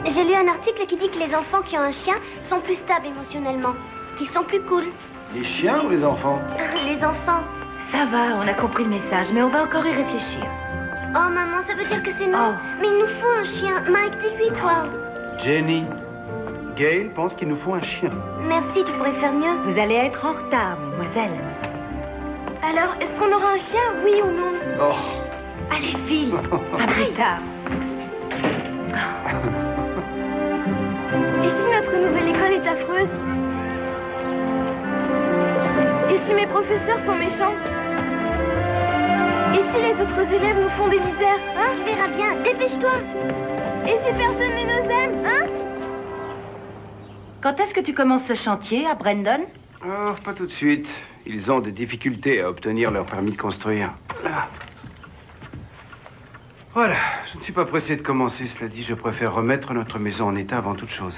J'ai lu un article qui dit que les enfants qui ont un chien sont plus stables émotionnellement, qu'ils sont plus cool. Les chiens ou les enfants? Les enfants. Ça va, on a compris le message, mais on va encore y réfléchir. Oh maman, ça veut dire que c'est non. Oh. Mais il nous faut un chien. Mike, dis-lui toi. Jenny, Gail pense qu'il nous faut un chien. Merci, tu pourrais faire mieux. Vous allez être en retard, mademoiselle. Alors, est-ce qu'on aura un chien, oui ou non? Oh. Allez, fille, à plus tard. Et si notre nouvelle école est affreuse? Et si mes professeurs sont méchants? Et si les autres élèves nous font des misères, hein? Tu verras bien, dépêche-toi. Et si personne ne nous aime, hein? Quand est-ce que tu commences ce chantier, à Brandon? Oh, pas tout de suite. Ils ont des difficultés à obtenir leur permis de construire. Voilà, je ne suis pas pressé de commencer. Cela dit, je préfère remettre notre maison en état avant toute chose.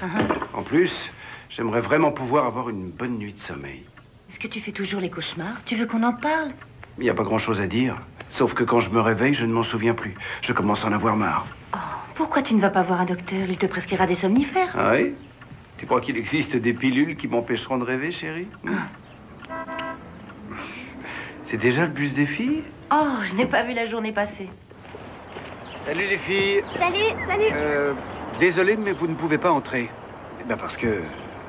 En plus, j'aimerais vraiment pouvoir avoir une bonne nuit de sommeil. Est-ce que tu fais toujours les cauchemars? Tu veux qu'on en parle? Il n'y a pas grand-chose à dire. Sauf que quand je me réveille, je ne m'en souviens plus. Je commence à en avoir marre. Oh, pourquoi tu ne vas pas voir un docteur? Il te prescrira des somnifères. Ah oui? Tu crois qu'il existe des pilules qui m'empêcheront de rêver, chérie? C'est déjà le bus des filles? Oh, je n'ai pas vu la journée passer. Salut les filles. Salut. Désolé, mais vous ne pouvez pas entrer. Eh bien parce que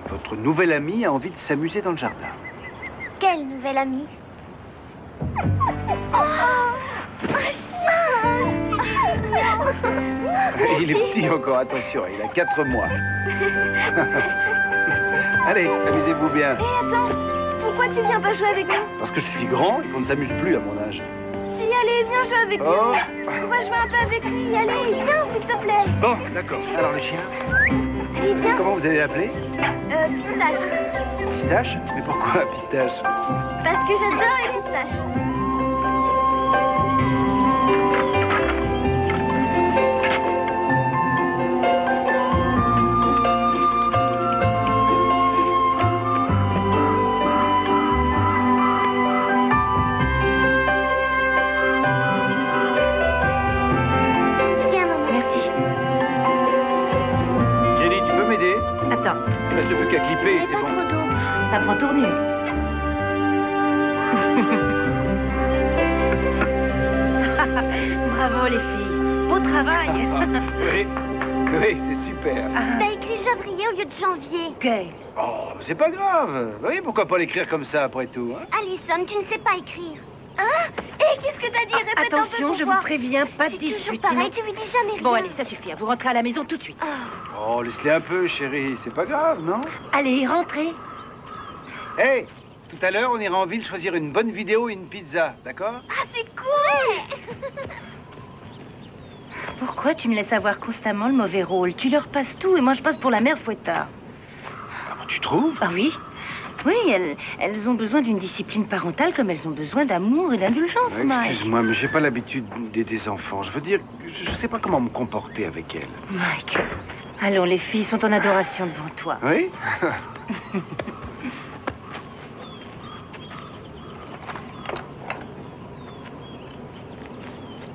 votre nouvelle amie a envie de s'amuser dans le jardin. Quelle nouvelle amie? Oh, un chien! Il est petit encore, attention, il a 4 mois. Allez, amusez-vous bien. Hé, attends, pourquoi tu viens pas jouer avec nous? Parce que je suis grand et qu'on ne s'amuse plus à mon âge. Si, allez, viens jouer avec nous. On va jouer un peu avec lui. Allez, viens, s'il te plaît. Bon, d'accord. Alors le chien, Allez, viens. comment vous allez l'appeler? Pistache. Pistache? Mais pourquoi pistache? Parce que j'adore les pistaches. Tiens, maman. Merci. Jenny, tu peux m'aider? Attends, Il reste plus qu'à clipper et Mais c'est pas bon. trop d'eau. ça prend tournure. Bravo, les filles. Beau travail. Oui, oui, c'est super. T'as écrit Javrier au lieu de Janvier. Ok. Oh, c'est pas grave. Oui, pourquoi pas l'écrire comme ça après tout, hein? Alison, tu ne sais pas écrire. Hein? Et qu'est-ce que t'as dit? Répète un peu Attention, je vous pourquoi. préviens, pas de C'est toujours dispute. pareil, sinon- tu lui dis jamais rien. Bon, allez, ça suffit. Vous rentrez à la maison tout de suite. Oh, laisse-les un peu, chérie. C'est pas grave, non? Allez, rentrez. Hey, tout à l'heure, on ira en ville choisir une bonne vidéo et une pizza, d'accord? Ah, c'est cool! Pourquoi tu me laisses avoir constamment le mauvais rôle? Tu leur passes tout et moi je passe pour la mère fouettard. Ah, tu trouves? Ah oui? Oui, elles ont besoin d'une discipline parentale comme elles ont besoin d'amour et d'indulgence, Mike. Excuse-moi, mais j'ai pas l'habitude d'aider des enfants. Je veux dire, je sais pas comment me comporter avec elles. Mike, allons, les filles sont en adoration devant toi. Oui?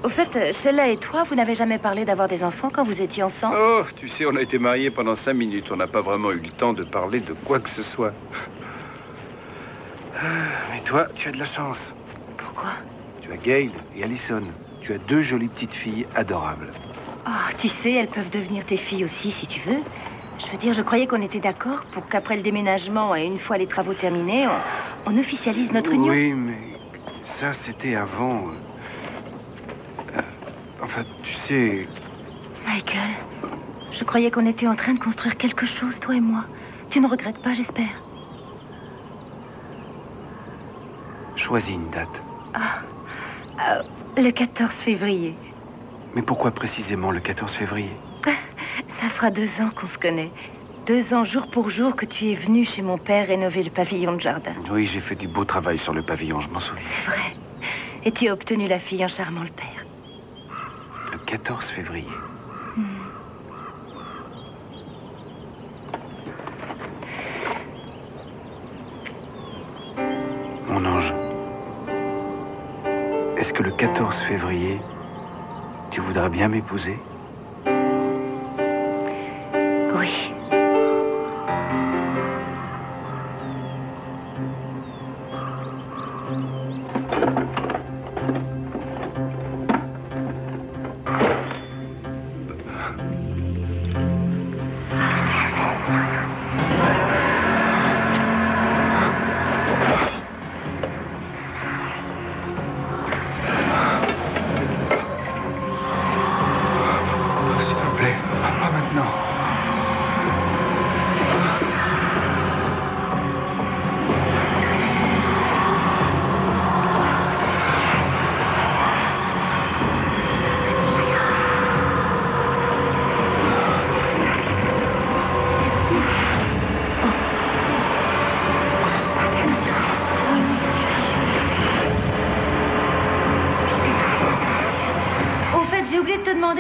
Au fait, Sheila et toi, vous n'avez jamais parlé d'avoir des enfants quand vous étiez ensemble? Oh, tu sais, on a été mariés pendant 5 minutes. On n'a pas vraiment eu le temps de parler de quoi que ce soit. Mais toi, tu as de la chance. Pourquoi? Tu as Gail et Alison. Tu as 2 jolies petites filles adorables. Oh, tu sais, elles peuvent devenir tes filles aussi, si tu veux. Je veux dire, je croyais qu'on était d'accord pour qu'après le déménagement et une fois les travaux terminés, on officialise notre union. Oui, mais ça, c'était avant. Enfin, tu sais... Michael, je croyais qu'on était en train de construire quelque chose, toi et moi. Tu ne regrettes pas, j'espère? Choisis une date. Le 14 février. Mais pourquoi précisément le 14 février? Ça fera 2 ans qu'on se connaît. 2 ans jour pour jour que tu es venu chez mon père rénover le pavillon de jardin. Oui, j'ai fait du beau travail sur le pavillon, je m'en souviens. C'est vrai. Et tu as obtenu la fille en charmant le père. Le 14 février. Mon ange, est-ce que le 14 février, tu voudrais bien m'épouser? Oui.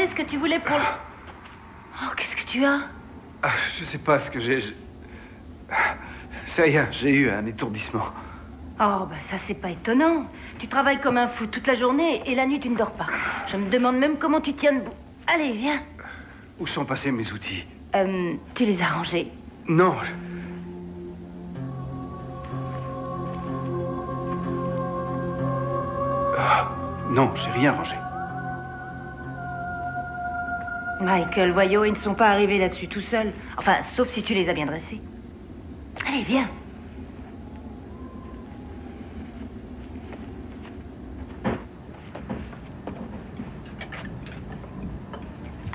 Ce que tu voulais pour... Oh, qu'est-ce que tu as? Je sais pas ce que j'ai... Ça y est, j'ai eu un étourdissement. Oh, bah ça, c'est pas étonnant. Tu travailles comme un fou toute la journée et la nuit, tu ne dors pas. Je me demande même comment tu tiens debout. Allez, viens. Où sont passés mes outils? Tu les as rangés? Non. Non, j'ai rien rangé. Michael, voyons, ils ne sont pas arrivés là-dessus tout seuls. Enfin, sauf si tu les as bien dressés. Allez, viens.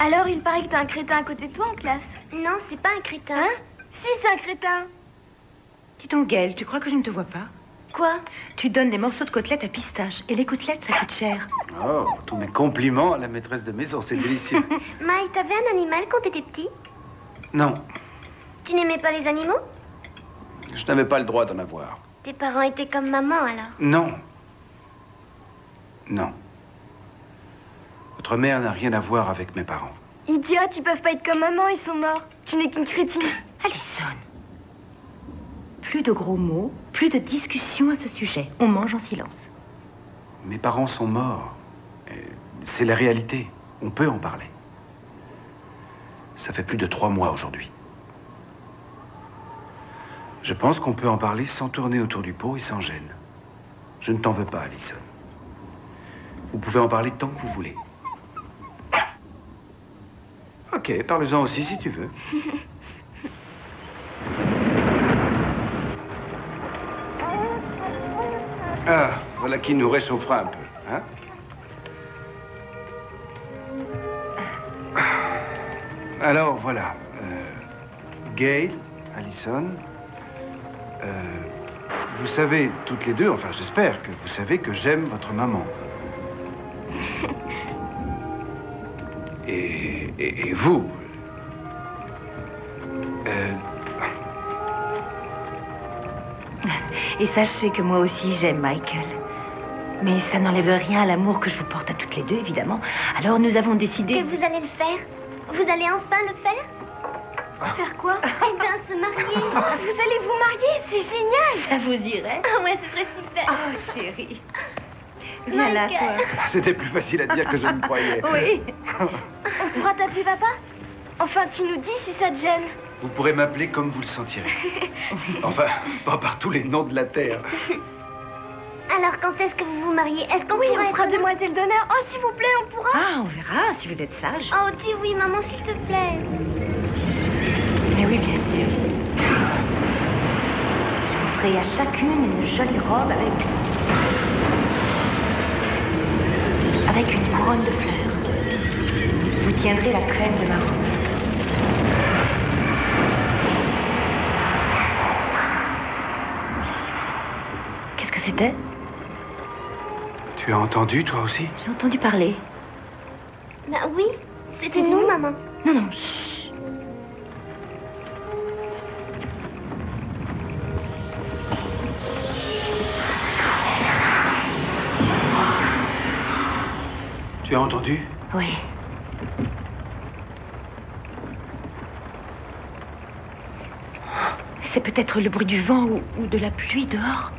Alors, il paraît que t'as un crétin à côté de toi en classe. Non, c'est pas un crétin. Hein? Si, c'est un crétin. Dis donc, Gaëlle, tu crois que je ne te vois pas? Quoi? Tu donnes des morceaux de côtelettes à pistache. Et les côtelettes, ça coûte cher. Oh, tous mes compliments à la maîtresse de maison, c'est délicieux. Mike, t'avais un animal quand t'étais petit? Non, Tu n'aimais pas les animaux? je n'avais pas le droit d'en avoir. Tes parents étaient comme maman, alors? Non. Non. Votre mère n'a rien à voir avec mes parents. Idiote, ils peuvent pas être comme maman, ils sont morts. Tu n'es qu'une crétine. Allison. Plus de gros mots, plus de discussions à ce sujet. On mange en silence. Mes parents sont morts. C'est la réalité. On peut en parler. Ça fait plus de 3 mois aujourd'hui. Je pense qu'on peut en parler sans tourner autour du pot et sans gêne. Je ne t'en veux pas, Allison. Vous pouvez en parler tant que vous voulez. Ok, parle-en aussi si tu veux. Ah, voilà qui nous réchauffera un peu, hein? Alors, voilà. Gail, Allison, vous savez toutes les deux, enfin j'espère que vous savez que j'aime votre maman. Et vous. Et sachez que moi aussi j'aime Michael. Mais ça n'enlève rien à l'amour que je vous porte à toutes les deux, évidemment. Alors nous avons décidé... Que vous allez le faire? Vous allez enfin le faire? Faire quoi? Eh bien, se marier. Vous allez vous marier, c'est génial. Ça vous irait? Ah ouais, ce serait super. Oh, chérie. Viens là, Michael. toi. C'était plus facile à dire que je ne croyais. Oui. On pourra t'appeler papa? Enfin, tu nous dis si ça te gêne. Vous pourrez m'appeler comme vous le sentirez. Enfin, pas par tous les noms de la Terre. Alors, quand est-ce que vous vous mariez? Est-ce qu'on Oui, pourra on sera être là? demoiselle d'honneur. Oh, s'il vous plaît, on pourra? Ah, on verra, si vous êtes sage. Oh, dis oui, maman, s'il te plaît. Mais oui, bien sûr. Je vous ferai à chacune une jolie robe avec une couronne de fleurs. Vous tiendrez la crème de ma robe. Qu'est-ce que c'était? Tu as entendu, toi aussi? J'ai entendu parler. Bah oui, c'est nous, maman. Non, non, chut. Tu as entendu? Oui. C'est peut-être le bruit du vent ou de la pluie dehors.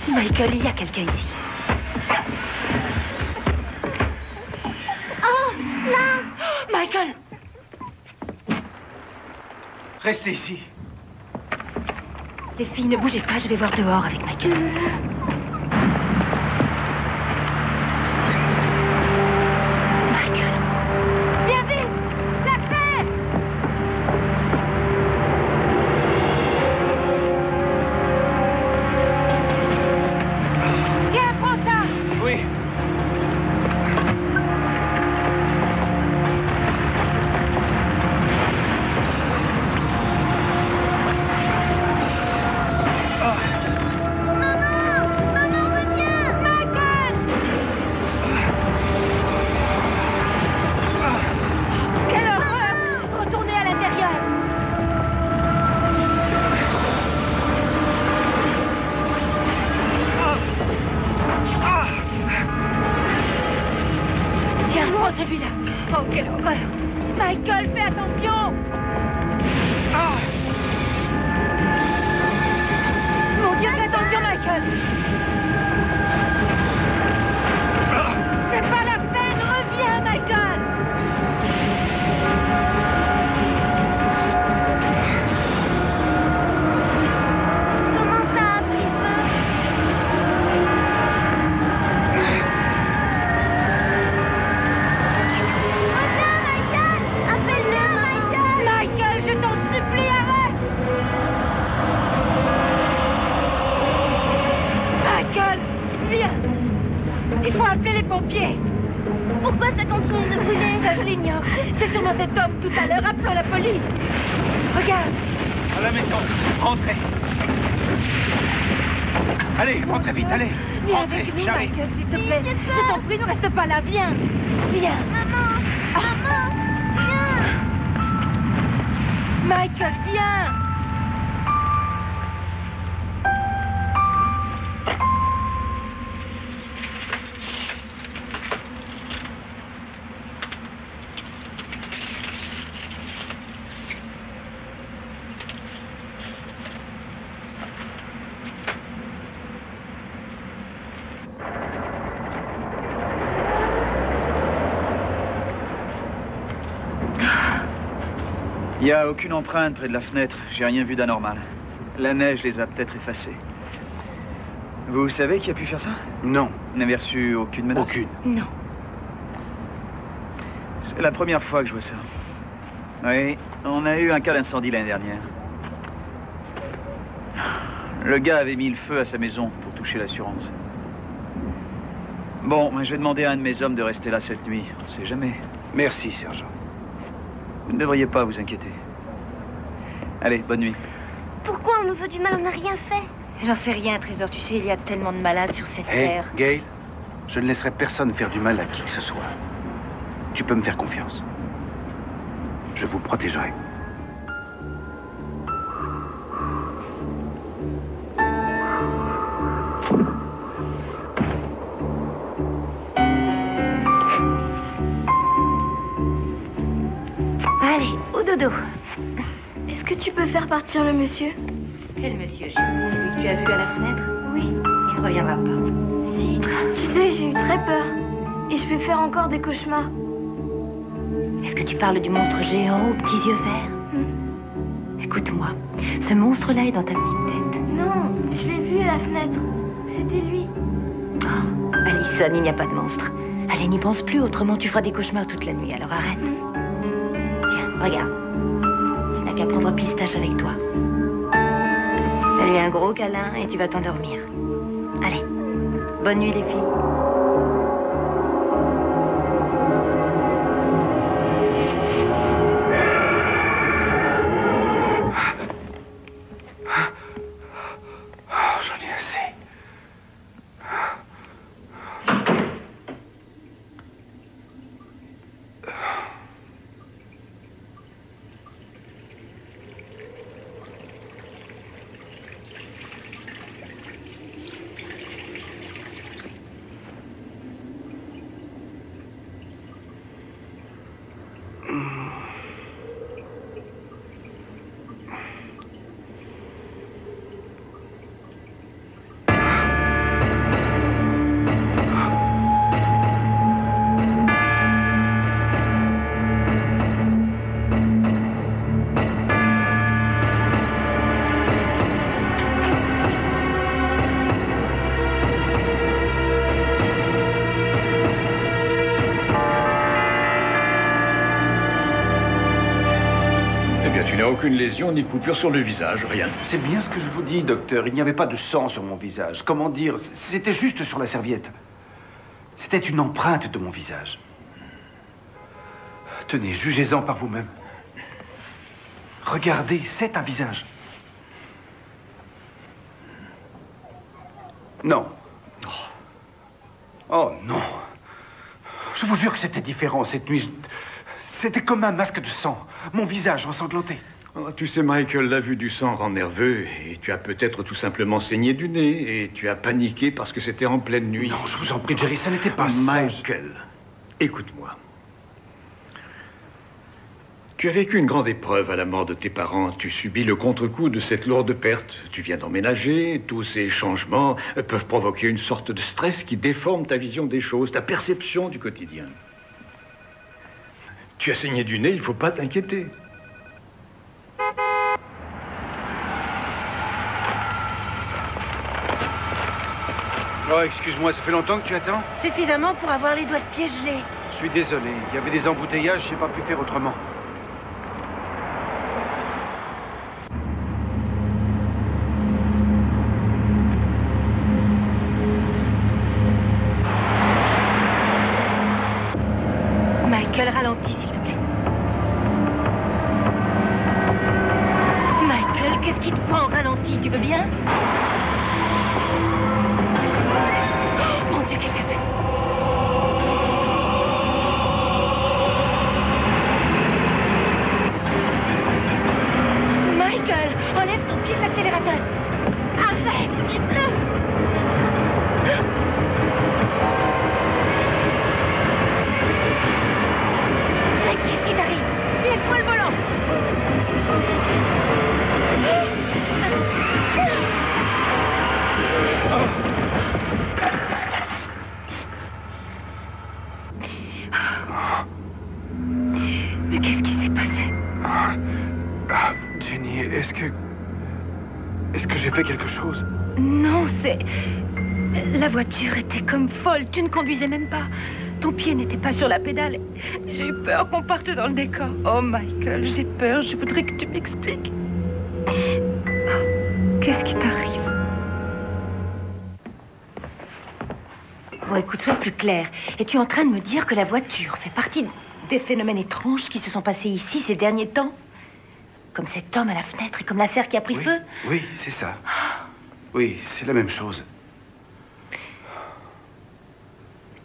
Michael, il y a quelqu'un ici. Oh, là! Michael! Restez ici. Les filles, ne bougez pas, je vais voir dehors avec Michael. Michael! Viens vite! La paix! Tiens, prends ça! Oui. Celui-là. Oh, quelle horreur. Michael, fais attention. Mon Dieu, fais attention, Michael. C'est pas la peine, reviens, Michael. Comment ça a pris feu? Michael, je t'en supplie, arrête! Michael, viens! Il faut appeler les pompiers! Pourquoi ça continue de brûler? Ça, je l'ignore. C'est sûrement cet homme tout à l'heure. Appelons la police. Regarde! À la maison. Rentrez. Allez, rentrez vite, allez. Viens Rentrez, avec nous, j'arrive. Michael, s'il te Oui, plaît. j'ai peur. Je t'en prie, ne reste pas là. Viens! Viens! Maman! Maman! Viens! Michael, viens! Il n'y a aucune empreinte près de la fenêtre. J'ai rien vu d'anormal. La neige les a peut-être effacés. Vous savez qui a pu faire ça? Non. Vous n'avez reçu aucune menace? Aucune. Non. C'est la première fois que je vois ça. Oui, on a eu un cas d'incendie l'année dernière. Le gars avait mis le feu à sa maison pour toucher l'assurance. Bon, je vais demander à un de mes hommes de rester là cette nuit. On ne sait jamais. Merci, sergent. Vous ne devriez pas vous inquiéter. Allez, bonne nuit. Pourquoi on nous veut du mal? On n'a rien fait. J'en sais rien, Trésor. Tu sais, il y a tellement de malades sur cette Hé, terre. Gail, je ne laisserai personne faire du mal à qui que ce soit. Tu peux me faire confiance. Je vous protégerai. Allez, au dodo. Est-ce que tu peux faire partir le monsieur? Quel monsieur, Gilles? Celui que tu as vu à la fenêtre? Oui. Il ne reviendra pas. Si. Tu sais, j'ai eu très peur. Et je vais faire encore des cauchemars. Est-ce que tu parles du monstre géant aux petits yeux verts? Écoute-moi, ce monstre-là est dans ta petite tête. Non, je l'ai vu à la fenêtre. C'était lui. Oh, Alison, il n'y a pas de monstre. Allez, n'y pense plus, autrement tu feras des cauchemars toute la nuit, alors arrête. Tiens, regarde. Tu n'as qu'à prendre Pistache avec toi. Fais-lui un gros câlin et tu vas t'endormir. Allez, bonne nuit les filles. J'en ai assez. aucune lésion ni coupure sur le visage, rien. C'est bien ce que je vous dis, docteur. Il n'y avait pas de sang sur mon visage. Comment dire? C'était juste sur la serviette. C'était une empreinte de mon visage. Tenez, jugez-en par vous-même. Regardez, c'est un visage. Non. Oh non. Je vous jure que c'était différent cette nuit. C'était comme un masque de sang. Mon visage ensanglanté. Oh, tu sais, Michael, la vue du sang rend nerveux et tu as peut-être tout simplement saigné du nez et tu as paniqué parce que c'était en pleine nuit. Non, je vous en prie, Jerry, ça n'était pas ça. Michael, écoute-moi. Tu as vécu une grande épreuve à la mort de tes parents. Tu subis le contre-coup de cette lourde perte. Tu viens d'emménager. Tous ces changements peuvent provoquer une sorte de stress qui déforme ta vision des choses, ta perception du quotidien. Tu as saigné du nez, il ne faut pas t'inquiéter. Oh, excuse-moi, ça fait longtemps que tu attends? Suffisamment pour avoir les doigts de pied gelés. Je suis désolé. Il y avait des embouteillages, j'ai pas pu faire autrement. Michael, ralentis, s'il te plaît. Michael, qu'est-ce qui te prend en ralenti? Tu veux bien? Oh, mon Dieu, qu'est-ce que c'est? Michael, enlève ton pied de l'accélérateur. Arrête, vite-le. Qu'est-ce qui t'arrive? Laisse-moi le volant. Mais qu'est-ce qui s'est passé? Jenny, est-ce que j'ai fait quelque chose? Non, c'est... La voiture était comme folle. Tu ne conduisais même pas. Ton pied n'était pas sur la pédale. J'ai eu peur qu'on parte dans le décor. Oh, Michael, j'ai peur. Je voudrais que tu m'expliques. Qu'est-ce qui t'arrive? Bon, écoute, sois plus clair. Es-tu en train de me dire que la voiture fait partie des phénomènes étranges qui se sont passés ici ces derniers temps? Comme cet homme à la fenêtre et comme la serre qui a pris feu? Oui, c'est ça. Oui, c'est la même chose.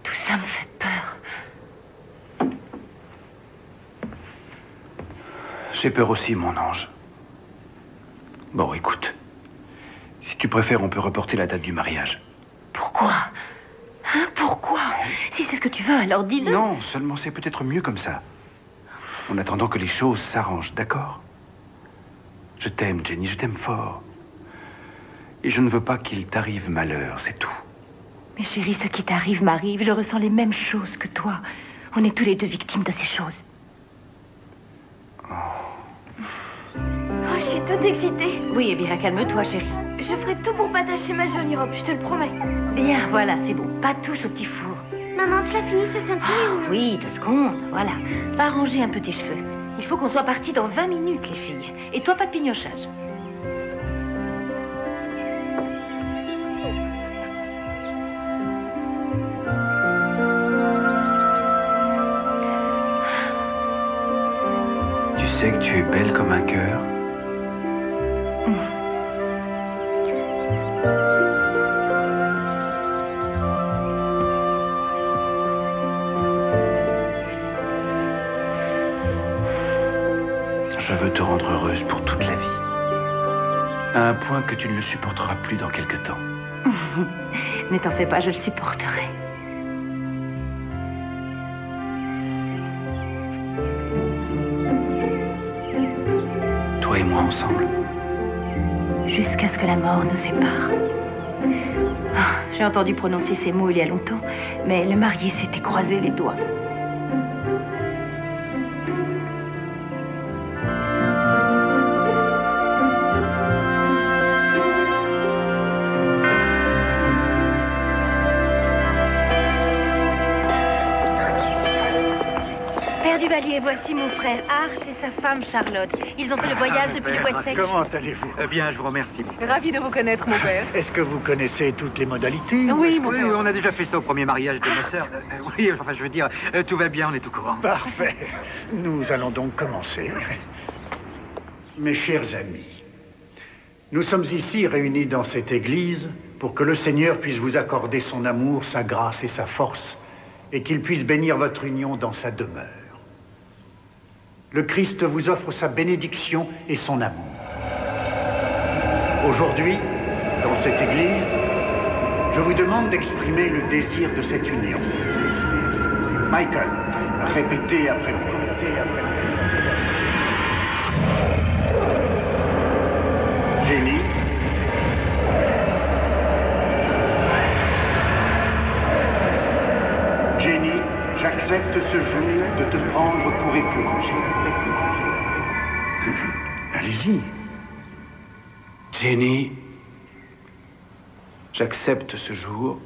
Tout ça me fait peur. J'ai peur aussi, mon ange. Bon, écoute. Si tu préfères, on peut reporter la date du mariage. Pourquoi? Hein, pourquoi? Si c'est ce que tu veux, alors dis-le. Non, seulement c'est peut-être mieux comme ça. En attendant que les choses s'arrangent, d'accord? Je t'aime, Jenny, je t'aime fort. Et je ne veux pas qu'il t'arrive malheur, c'est tout. Mais chérie, ce qui t'arrive m'arrive. Je ressens les mêmes choses que toi. On est tous les deux victimes de ces choses. Oh, je suis toute excitée. Oui, eh bien, calme-toi, chérie. Je ferai tout pour pas tâcher ma jolie robe, je te le promets. Bien, voilà, c'est bon. Pas touche au petit four. Maman, tu l'as fini cette ceinture ou non? Oui, 2 secondes, voilà. Va arranger un peu tes cheveux. Il faut qu'on soit partis dans 20 minutes, les filles. Et toi, pas de pignochage. Tu sais que tu es belle comme un cœur. Je veux te rendre heureuse pour toute la vie. À un point que tu ne le supporteras plus dans quelque temps. Ne t'en fais pas, je le supporterai. Toi et moi ensemble. Jusqu'à ce que la mort nous sépare. Ah, j'ai entendu prononcer ces mots il y a longtemps, mais le marié s'était croisé les doigts. Père Duvalier, voici mon frère Art et sa femme Charlotte. Ils ont fait le voyage depuis le Wessex. Comment allez-vous? Bien, je vous remercie. Ravi de vous connaître, mon père. Est-ce que vous connaissez toutes les modalités? Oui, mon Oui, père. on a déjà fait ça au premier mariage de ma sœur. Oui, enfin, je veux dire, tout va bien, on est au courant. Parfait. Nous allons donc commencer. Mes chers amis, nous sommes ici réunis dans cette église pour que le Seigneur puisse vous accorder son amour, sa grâce et sa force, et qu'il puisse bénir votre union dans sa demeure. Le Christ vous offre sa bénédiction et son amour. Aujourd'hui, dans cette église, je vous demande d'exprimer le désir de cette union. Michael, répétez après moi. Jenny. Jenny, j'accepte ce jour de te prendre pour épouse. Allez-y. Jenny, j'accepte ce jour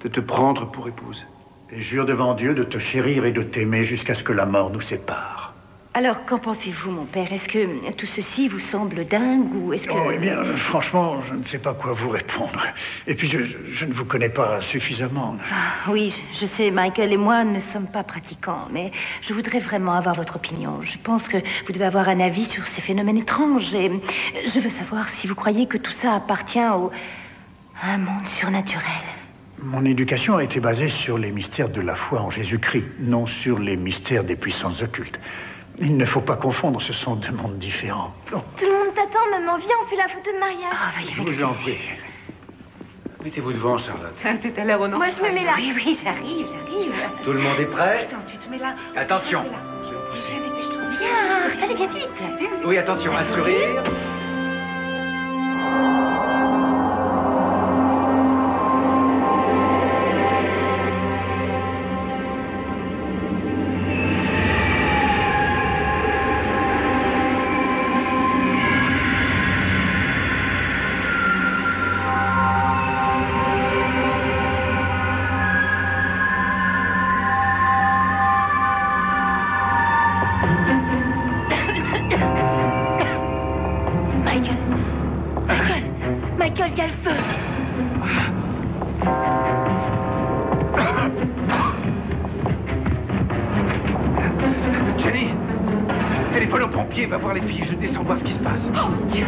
de te prendre pour épouse. Et jure devant Dieu de te chérir et de t'aimer jusqu'à ce que la mort nous sépare. Alors, qu'en pensez-vous, mon père? Est-ce que tout ceci vous semble dingue ou est-ce que... Oh, eh bien, franchement, je ne sais pas quoi vous répondre. Et puis, je ne vous connais pas suffisamment. Ah, oui, je sais, Michael et moi ne sommes pas pratiquants, mais je voudrais vraiment avoir votre opinion. Je pense que vous devez avoir un avis sur ces phénomènes étranges et je veux savoir si vous croyez que tout ça appartient à un monde surnaturel. Mon éducation a été basée sur les mystères de la foi en Jésus-Christ, non sur les mystères des puissances occultes. Il ne faut pas confondre, ce sont deux mondes différents. Oh. Tout le monde t'attend, maman. Viens, on fait la photo de mariage. Ah, veuillez Je vous en prie. Mettez-vous devant, Charlotte. Tout à l'heure, on en Moi, je me mets là. Oui, oui, j'arrive. Tout le monde est prêt? Attends, tu te mets là. Attention. Je vais vous pousser. Viens, allez, viens vite. Oui, attention, un sourire. Michael, il y a le feu. Jenny, téléphone aux pompiers, va voir les filles, je descends voir ce qui se passe. Oh, mon Dieu.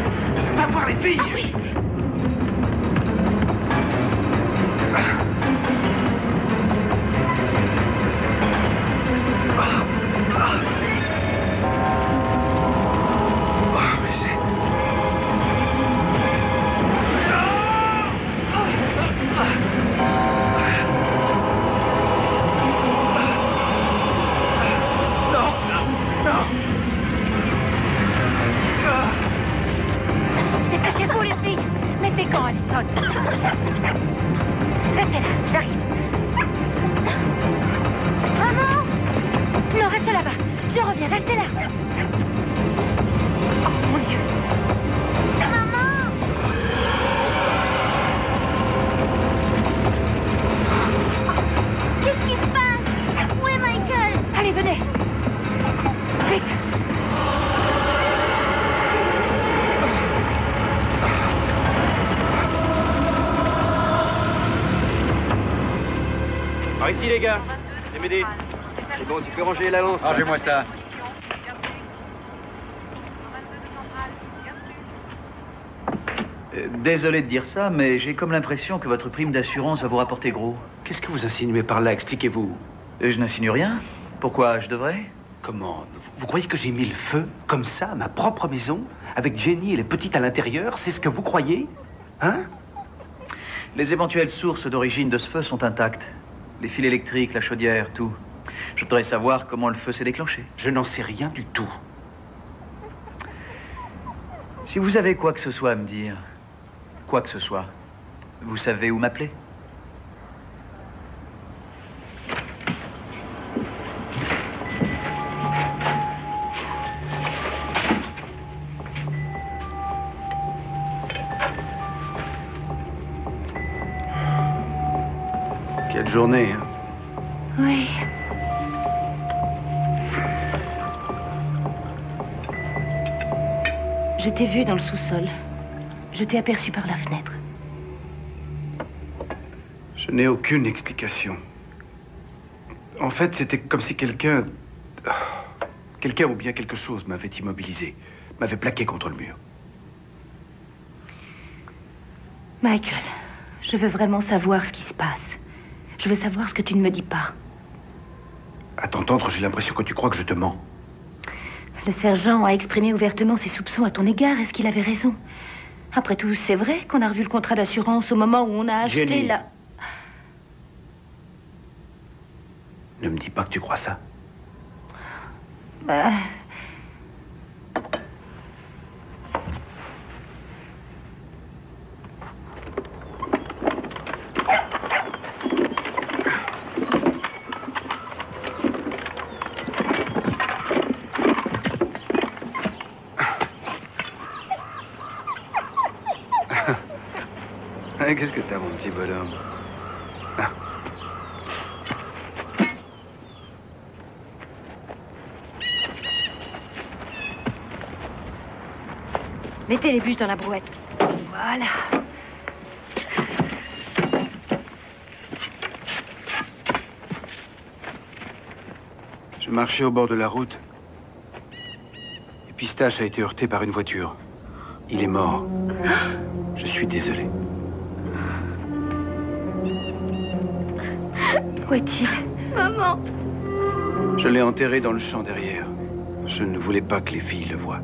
Va voir les filles. Ah oui. Dépêchez-vous, les filles. Mettez quand, Alison. Restez là, j'arrive. Maman! Non, reste là-bas. Je reviens, restez là. Oh, mon Dieu. Maman! Qu'est-ce qui se passe? Où est Michael? Allez, venez. Vite. Par ici, les gars. C'est Médée. C'est bon, tu peux ranger la lance. Rangez-moi ça. Désolé de dire ça, mais j'ai comme l'impression que votre prime d'assurance va vous rapporter gros. Qu'est-ce que vous insinuez par là? Expliquez-vous. Je n'insinue rien. Pourquoi je devrais? Comment? Vous croyez que j'ai mis le feu, comme ça, à ma propre maison, avec Jenny et les petites à l'intérieur? C'est ce que vous croyez? Hein? Les éventuelles sources d'origine de ce feu sont intactes. Les fils électriques, la chaudière, tout. Je voudrais savoir comment le feu s'est déclenché. Je n'en sais rien du tout. Si vous avez quoi que ce soit à me dire, quoi que ce soit, vous savez où m'appeler. Quelle journée, hein? Oui. Je t'ai vu dans le sous-sol. Je t'ai aperçu par la fenêtre. Je n'ai aucune explication. En fait, c'était comme si quelqu'un ou bien quelque chose m'avait immobilisé, m'avait plaqué contre le mur. Michael, je veux vraiment savoir ce qui se passe. Je veux savoir ce que tu ne me dis pas. À t'entendre, j'ai l'impression que tu crois que je te mens. Le sergent a exprimé ouvertement ses soupçons à ton égard. Est-ce qu'il avait raison? Après tout, c'est vrai qu'on a revu le contrat d'assurance au moment où on a acheté Jenny. la... Ne me dis pas que tu crois ça. Bah... Qu'est-ce que t'as, mon petit bonhomme? Ah. Mettez les bûches dans la brouette. Voilà. Je marchais au bord de la route. Et Pistache a été heurté par une voiture. Il est mort. Je suis désolé. Où est-il? Maman. Je l'ai enterré dans le champ derrière. Je ne voulais pas que les filles le voient.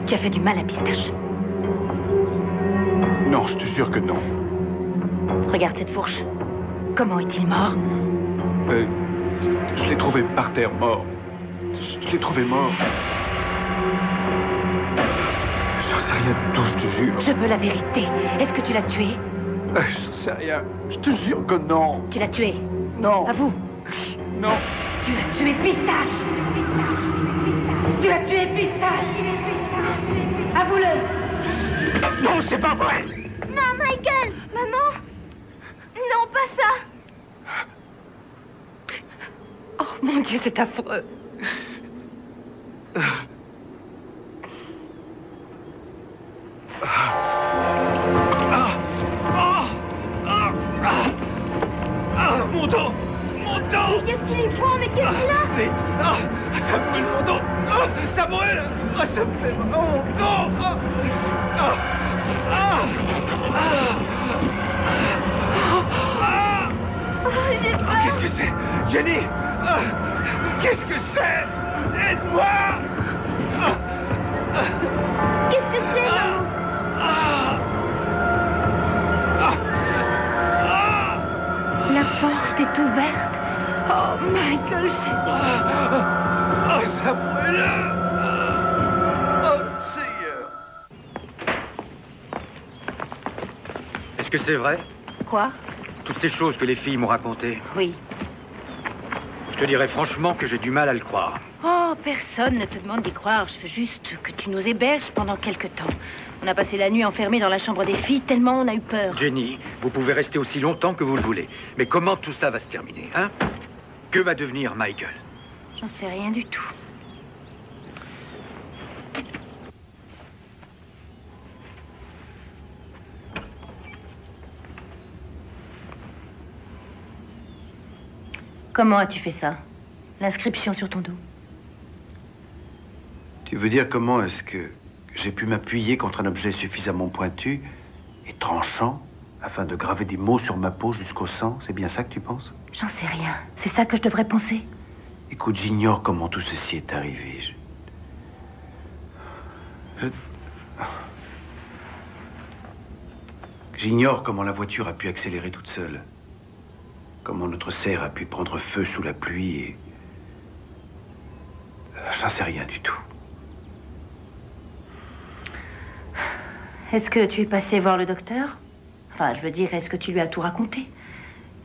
Tu as fait du mal à Pistache. Non, je te jure que non. Regarde cette fourche. Comment est-il mort? Je l'ai trouvé par terre, mort. Je l'ai trouvé mort. J'en sais rien du tout, je te jure. Je veux la vérité. Est-ce que tu l'as tué? J'en sais rien. Je te jure que non. Tu l'as tué? Non. Avoue. Non. Tu as tué Pistache. Tu as tué Pistache. Avoue-le. Non, c'est pas vrai. Non, Michael. Maman. Non, pas ça. Oh, mon Dieu, c'est affreux. Mon dos. Mon dos. Mais qu'est-ce qu'il lui prend? Mais qu'est-ce qu'il a? Vite. Ça me brûle mon dos. Ça brûle. Ça me fait mal. Oh, non. J'ai peur. Qu'est-ce que c'est? Jenny. Qu'est-ce que c'est? Aide-moi. Qu'est-ce que c'est, maman? La porte est ouverte. Oh, Michael, Ça brûle. Oh, Seigneur. Est-ce que c'est vrai? Quoi? Toutes ces choses que les filles m'ont racontées. Oui. Je te dirais franchement que j'ai du mal à le croire. Oh, personne ne te demande d'y croire. Je veux juste que tu nous héberges pendant quelque temps. On a passé la nuit enfermés dans la chambre des filles tellement on a eu peur. Jenny, vous pouvez rester aussi longtemps que vous le voulez. Mais comment tout ça va se terminer, hein? Que va devenir Michael? J'en sais rien du tout. Comment as-tu fait ça? L'inscription sur ton dos. Tu veux dire comment est-ce que j'ai pu m'appuyer contre un objet suffisamment pointu et tranchant afin de graver des mots sur ma peau jusqu'au sang. C'est bien ça que tu penses? J'en sais rien. C'est ça que je devrais penser? Écoute, j'ignore comment tout ceci est arrivé. J'ignore comment la voiture a pu accélérer toute seule. Comment notre serre a pu prendre feu sous la pluie et... J'en sais rien du tout. Est-ce que tu es passé voir le docteur? Enfin, je veux dire, est-ce que tu lui as tout raconté?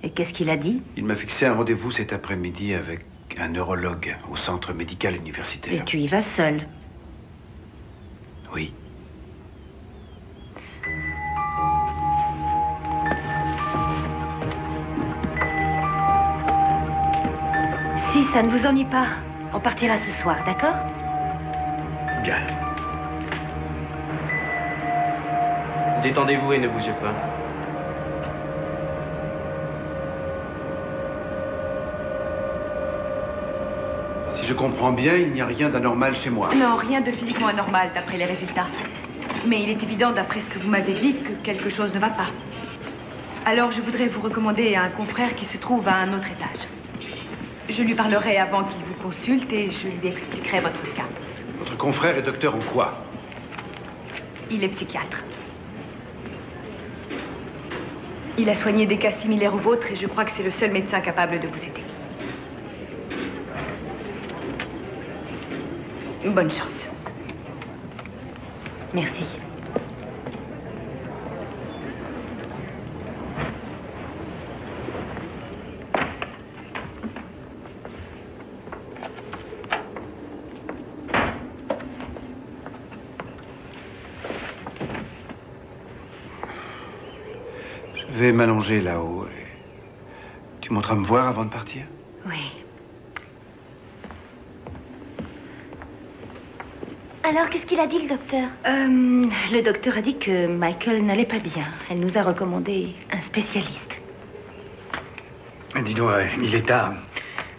Et qu'est-ce qu'il a dit? Il m'a fixé un rendez-vous cet après-midi avec un neurologue au centre médical universitaire. Et tu y vas seul? Oui. Si ça ne vous ennuie pas, on partira ce soir, d'accord? Bien. Détendez-vous et ne bougez pas. Si je comprends bien, il n'y a rien d'anormal chez moi. Non, rien de physiquement anormal d'après les résultats. Mais il est évident, d'après ce que vous m'avez dit, que quelque chose ne va pas. Alors je voudrais vous recommander à un confrère qui se trouve à un autre étage. Je lui parlerai avant qu'il vous consulte et je lui expliquerai votre cas. Votre confrère est docteur en quoi? Il est psychiatre. Il a soigné des cas similaires aux vôtres et je crois que c'est le seul médecin capable de vous aider. Bonne chance. Merci. Je vais m'allonger là-haut. Tu monteras me voir avant de partir? Oui. Alors, qu'est-ce qu'il a dit, le docteur? Le docteur a dit que Michael n'allait pas bien. Elle nous a recommandé un spécialiste. Dis donc, il est tard.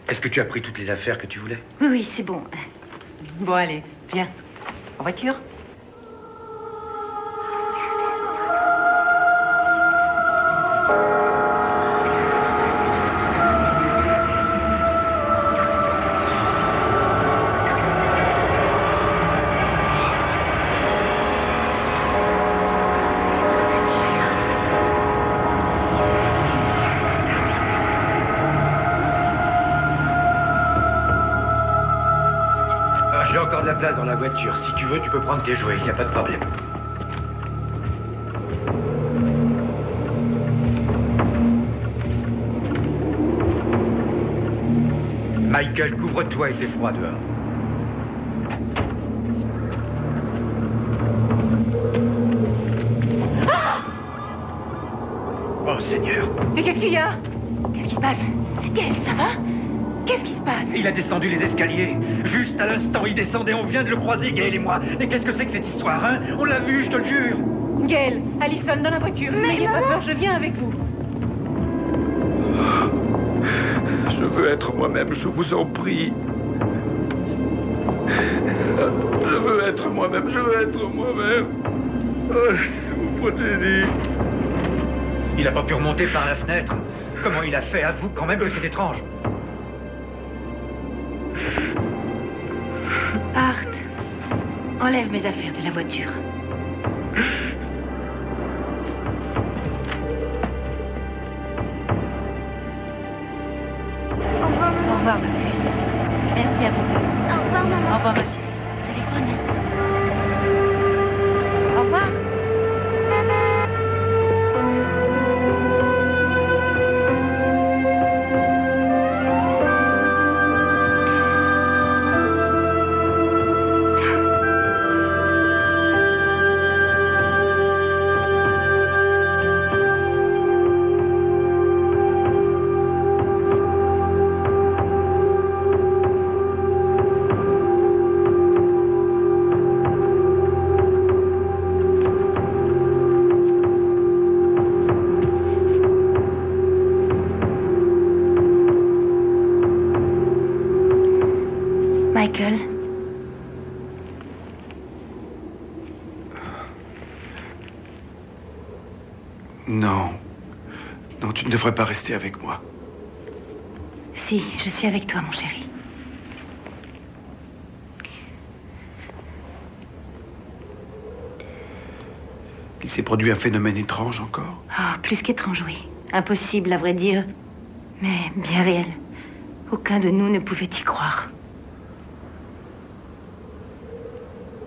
Est-ce que tu as pris toutes les affaires que tu voulais? Oui, oui, c'est bon. Bon, allez, viens. En voiture? J'ai encore de la place dans la voiture. Si tu veux, tu peux prendre tes jouets. Il n'y a pas de problème. Michael, couvre-toi, il fait froid dehors. Ah! Oh, Seigneur. Mais qu'est-ce qu'il y a? Qu'est-ce qui se passe? Gaël, ça va? Qu'est-ce qui se passe? Il a descendu les escaliers. Juste à l'instant, il descendait. On vient de le croiser, Gaël et moi. Mais qu'est-ce que c'est que cette histoire, hein? On l'a vu, je te le jure. Gaël, Allison, dans la voiture. N'ayez pas peur, je viens avec vous. Je veux être moi-même, je vous en prie. Je veux être moi-même, je veux être moi-même. Oh, s'il vous plaît. Il n'a pas pu remonter par la fenêtre. Comment il a fait? Avoue quand même que c'est étrange. Art, enlève mes affaires de la voiture. Au revoir, ma puce. Merci à vous. Au revoir, maman. Au revoir, ma chérie. Téléphone. Au revoir. Michael, Non. Non, tu ne devrais pas rester avec moi. Si, je suis avec toi, mon chéri. Il s'est produit un phénomène étrange encore. Ah, plus qu'étrange, oui. Impossible, à vrai dire. Mais bien réel. Aucun de nous ne pouvait y croire.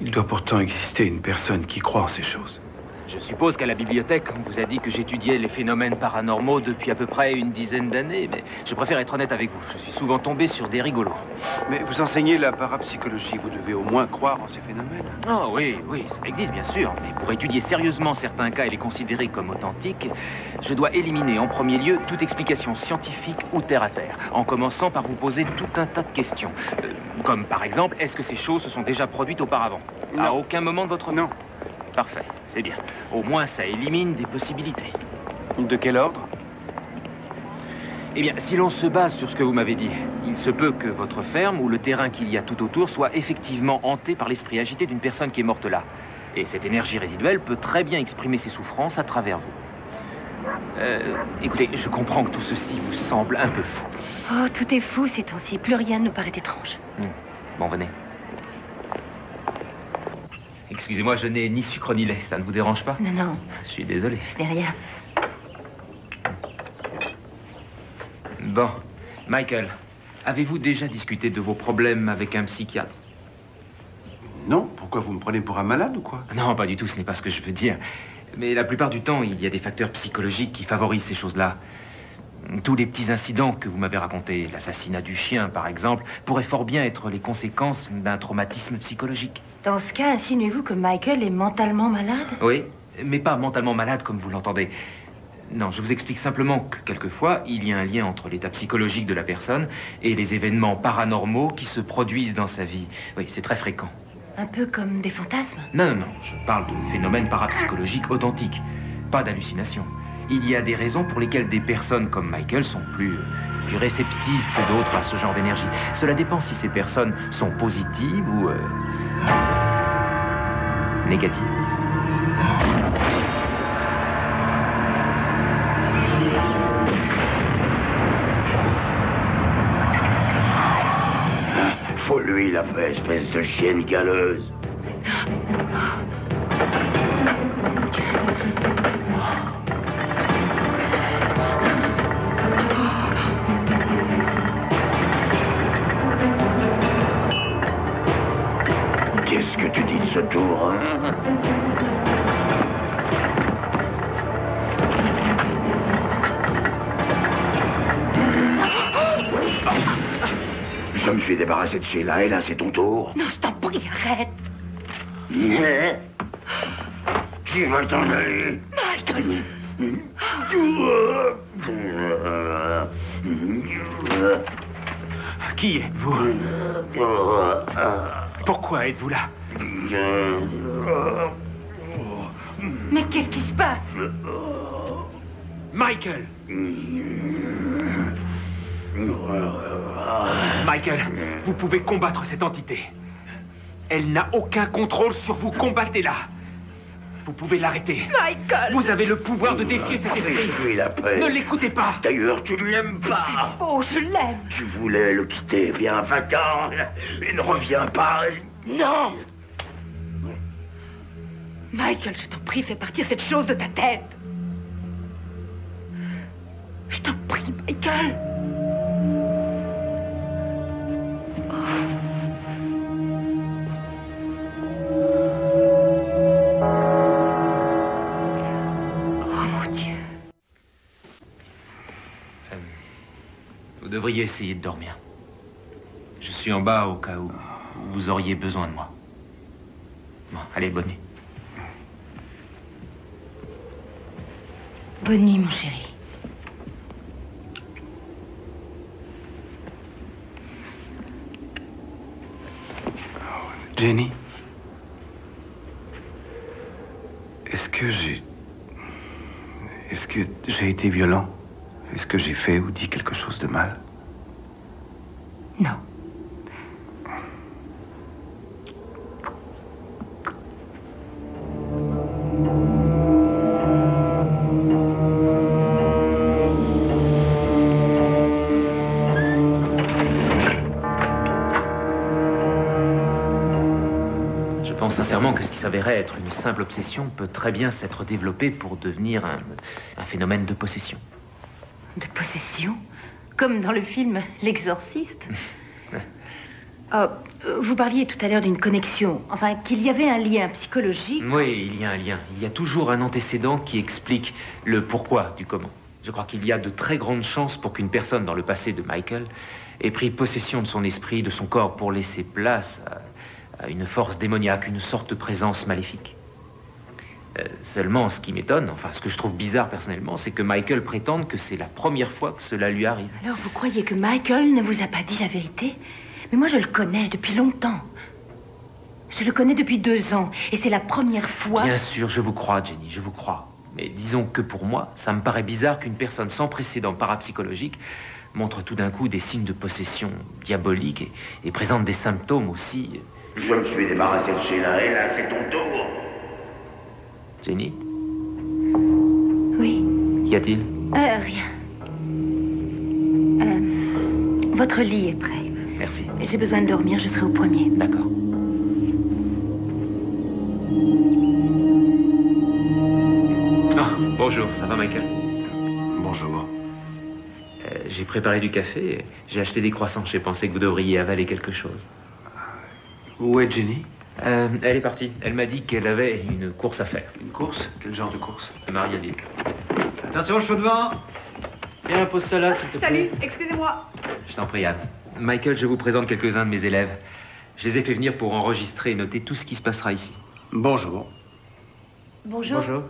Il doit pourtant exister une personne qui croit en ces choses. Je suppose qu'à la bibliothèque, on vous a dit que j'étudiais les phénomènes paranormaux depuis à peu près une dizaine d'années, mais je préfère être honnête avec vous. Je suis souvent tombé sur des rigolos. Mais vous enseignez la parapsychologie, vous devez au moins croire en ces phénomènes. Ah oui, oui, ça existe bien sûr, mais pour étudier sérieusement certains cas et les considérer comme authentiques, je dois éliminer en premier lieu toute explication scientifique ou terre à terre, en commençant par vous poser tout un tas de questions. Comme par exemple, est-ce que ces choses se sont déjà produites auparavant? Non. À aucun moment de votre vie? Non. Parfait, c'est bien. Au moins, ça élimine des possibilités. De quel ordre? Eh bien, si l'on se base sur ce que vous m'avez dit, il se peut que votre ferme ou le terrain qu'il y a tout autour soit effectivement hanté par l'esprit agité d'une personne qui est morte là. Et cette énergie résiduelle peut très bien exprimer ses souffrances à travers vous. Écoutez, je comprends que tout ceci vous semble un peu fou. Oh, tout est fou ces temps-ci. Plus rien ne paraît étrange. Bon, venez. Excusez-moi, je n'ai ni sucre ni lait. Ça ne vous dérange pas? Non, non. Je suis désolé. Ce n'est rien. Bon. Michael, avez-vous déjà discuté de vos problèmes avec un psychiatre? Non, pourquoi vous me prenez pour un malade ou quoi? Non, pas du tout, ce n'est pas ce que je veux dire. Mais la plupart du temps, il y a des facteurs psychologiques qui favorisent ces choses-là. Tous les petits incidents que vous m'avez racontés, l'assassinat du chien par exemple, pourraient fort bien être les conséquences d'un traumatisme psychologique. Dans ce cas, insinuez-vous que Michael est mentalement malade? Oui, mais pas mentalement malade comme vous l'entendez. Non, je vous explique simplement que quelquefois, il y a un lien entre l'état psychologique de la personne et les événements paranormaux qui se produisent dans sa vie. Oui, c'est très fréquent. Un peu comme des fantasmes? Non, non, non, je parle de phénomènes parapsychologiques authentiques, pas d'hallucinations. Il y a des raisons pour lesquelles des personnes comme Michael sont plus réceptives que d'autres à ce genre d'énergie. Cela dépend si ces personnes sont positives ou négatives. Faut lui la paix, espèce de chienne galeuse. Qu'est-ce que tu dis de ce tour, hein? Je me suis débarrassé de Sheila et là c'est ton tour. Non, je t'en prie, arrête. Mais... Tu vas t'en aller. Michael. Qui êtes-vous? Pourquoi êtes-vous là? Mais qu'est-ce qui se passe? Michael! Michael, vous pouvez combattre cette entité. Elle n'a aucun contrôle sur vous. Combattez-la. Vous pouvez l'arrêter. Michael! Vous avez le pouvoir de défier cet esprit. Lui la paix. Ne l'écoutez pas. D'ailleurs, tu lui aimes pas. C'est faux, je l'aime. Tu voulais le quitter, viens, va-t'en. Et ne reviens pas. Non! Michael, je t'en prie, fais partir cette chose de ta tête. Je t'en prie, Michael. Vous devriez essayer de dormir. Je suis en bas au cas où vous auriez besoin de moi. Bon, allez, bonne nuit. Bonne nuit, mon chéri. Jenny, est-ce que j'ai été violent? Est-ce que j'ai fait ou dit quelque chose de mal? Non. simplement que ce qui s'avérait être une simple obsession peut très bien s'être développé pour devenir un phénomène de possession. De possession? Comme dans le film L'Exorciste. Oh, vous parliez tout à l'heure d'une connexion. Enfin, qu'il y avait un lien psychologique. Oui, il y a un lien. Il y a toujours un antécédent qui explique le pourquoi du comment. Je crois qu'il y a de très grandes chances pour qu'une personne dans le passé de Michael ait pris possession de son esprit, de son corps, pour laisser place à une force démoniaque, une sorte de présence maléfique. Seulement, ce qui m'étonne, enfin, ce que je trouve bizarre personnellement, c'est que Michael prétende que c'est la première fois que cela lui arrive. Alors, vous croyez que Michael ne vous a pas dit la vérité? Mais moi, je le connais depuis longtemps. Je le connais depuis 2 ans, et c'est la première fois... Bien sûr, je vous crois, Jenny, je vous crois. Mais disons que pour moi, ça me paraît bizarre qu'une personne sans précédent parapsychologique montre tout d'un coup des signes de possession diabolique et présente des symptômes aussi... Je me suis débarrassé de Sheila, et là, c'est ton tour. Jenny? Oui. Qu'y a-t-il? Rien. Votre lit est prêt. Merci. J'ai besoin de dormir, je serai au premier. D'accord. Ah, bonjour, ça va, Michael? Bonjour. J'ai préparé du café, j'ai acheté des croissants. J'ai pensé que vous devriez avaler quelque chose. Où est Jenny? Elle est partie. Elle m'a dit qu'elle avait une course à faire. Une course? Quel genre de course? Elle m'a rien dit. Attention, le chaud devant. Viens, pose ça là, s'il te plaît. Salut, excusez-moi. Je t'en prie, Anne. Michael, je vous présente quelques-uns de mes élèves. Je les ai fait venir pour enregistrer et noter tout ce qui se passera ici. Bonjour. Bonjour. Bonjour.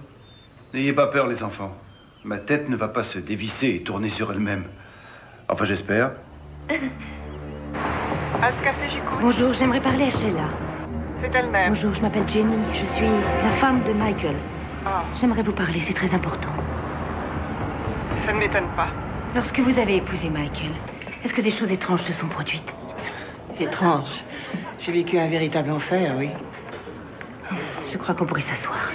N'ayez pas peur, les enfants. Ma tête ne va pas se dévisser et tourner sur elle-même. Enfin, j'espère. À ce café, j'écoute. Bonjour, j'aimerais parler à Sheila. C'est elle-même. Bonjour, je m'appelle Jenny. Je suis la femme de Michael. Ah, J'aimerais vous parler, c'est très important. ça ne m'étonne pas. Lorsque vous avez épousé Michael, est-ce que des choses étranges se sont produites? Étrange. J'ai vécu un véritable enfer, oui. Je crois qu'on pourrait s'asseoir.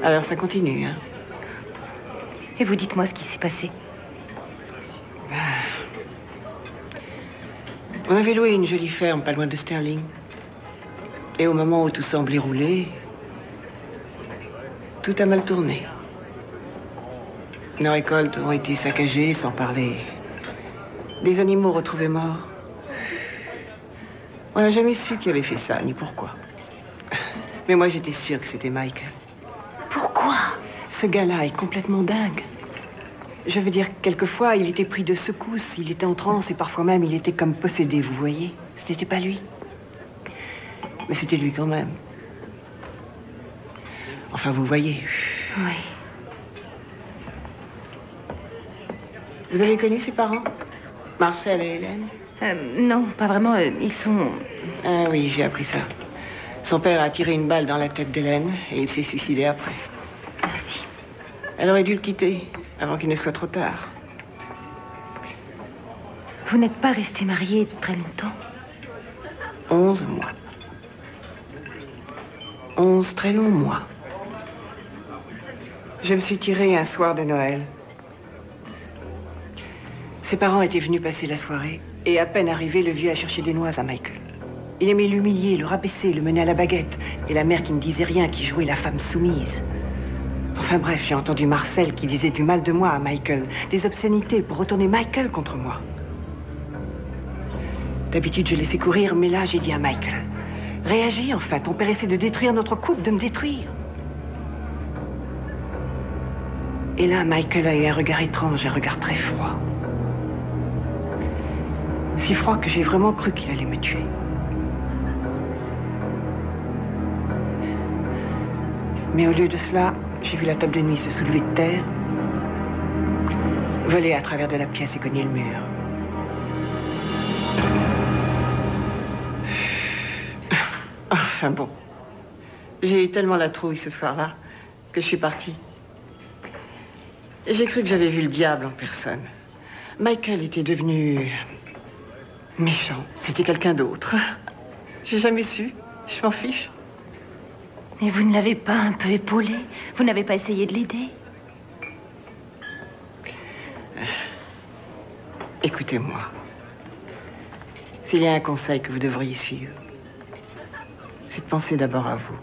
Alors ça continue, hein. Et vous dites-moi ce qui s'est passé. On avait loué une jolie ferme pas loin de Sterling. Et au moment où tout semblait rouler, tout a mal tourné. Nos récoltes ont été saccagées, sans parler des animaux retrouvés morts. On n'a jamais su qui avait fait ça, ni pourquoi. Mais moi, j'étais sûre que c'était Michael. Pourquoi? Ce gars-là est complètement dingue. Je veux dire, quelquefois, il était pris de secousses, il était en transe, et parfois même, il était comme possédé, vous voyez. Ce n'était pas lui. Mais c'était lui quand même. Enfin, vous voyez. Oui. Vous avez connu ses parents? Marcel et Hélène? Non, pas vraiment. Ils sont... Ah oui, j'ai appris ça. Son père a tiré une balle dans la tête d'Hélène, et il s'est suicidé après. Merci. Elle aurait dû le quitter, avant qu'il ne soit trop tard. Vous n'êtes pas resté marié très longtemps? 11 mois. 11 très longs mois. Je me suis tirée un soir de Noël. Ses parents étaient venus passer la soirée, et à peine arrivé, le vieux a cherché des noix à Michael. Il aimait l'humilier, le rabaisser, le mener à la baguette, et la mère qui ne disait rien, qui jouait la femme soumise. Enfin bref, j'ai entendu Marcel qui disait du mal de moi à Michael, des obscénités pour retourner Michael contre moi. D'habitude, je laissais courir, mais là, j'ai dit à Michael, réagis enfin, ton père essaie de détruire notre couple, de me détruire. Et là, Michael a eu un regard étrange, un regard très froid. Si froid que j'ai vraiment cru qu'il allait me tuer. Mais au lieu de cela, j'ai vu la table de nuit se soulever de terre, voler à travers de la pièce et cogner le mur. Enfin bon, j'ai eu tellement la trouille ce soir-là que je suis partie. J'ai cru que j'avais vu le diable en personne. Michael était devenu méchant. C'était quelqu'un d'autre. J'ai jamais su. Je m'en fiche. Mais vous ne l'avez pas un peu épaulé? Vous n'avez pas essayé de l'aider? Écoutez-moi. S'il y a un conseil que vous devriez suivre, c'est de penser d'abord à vous.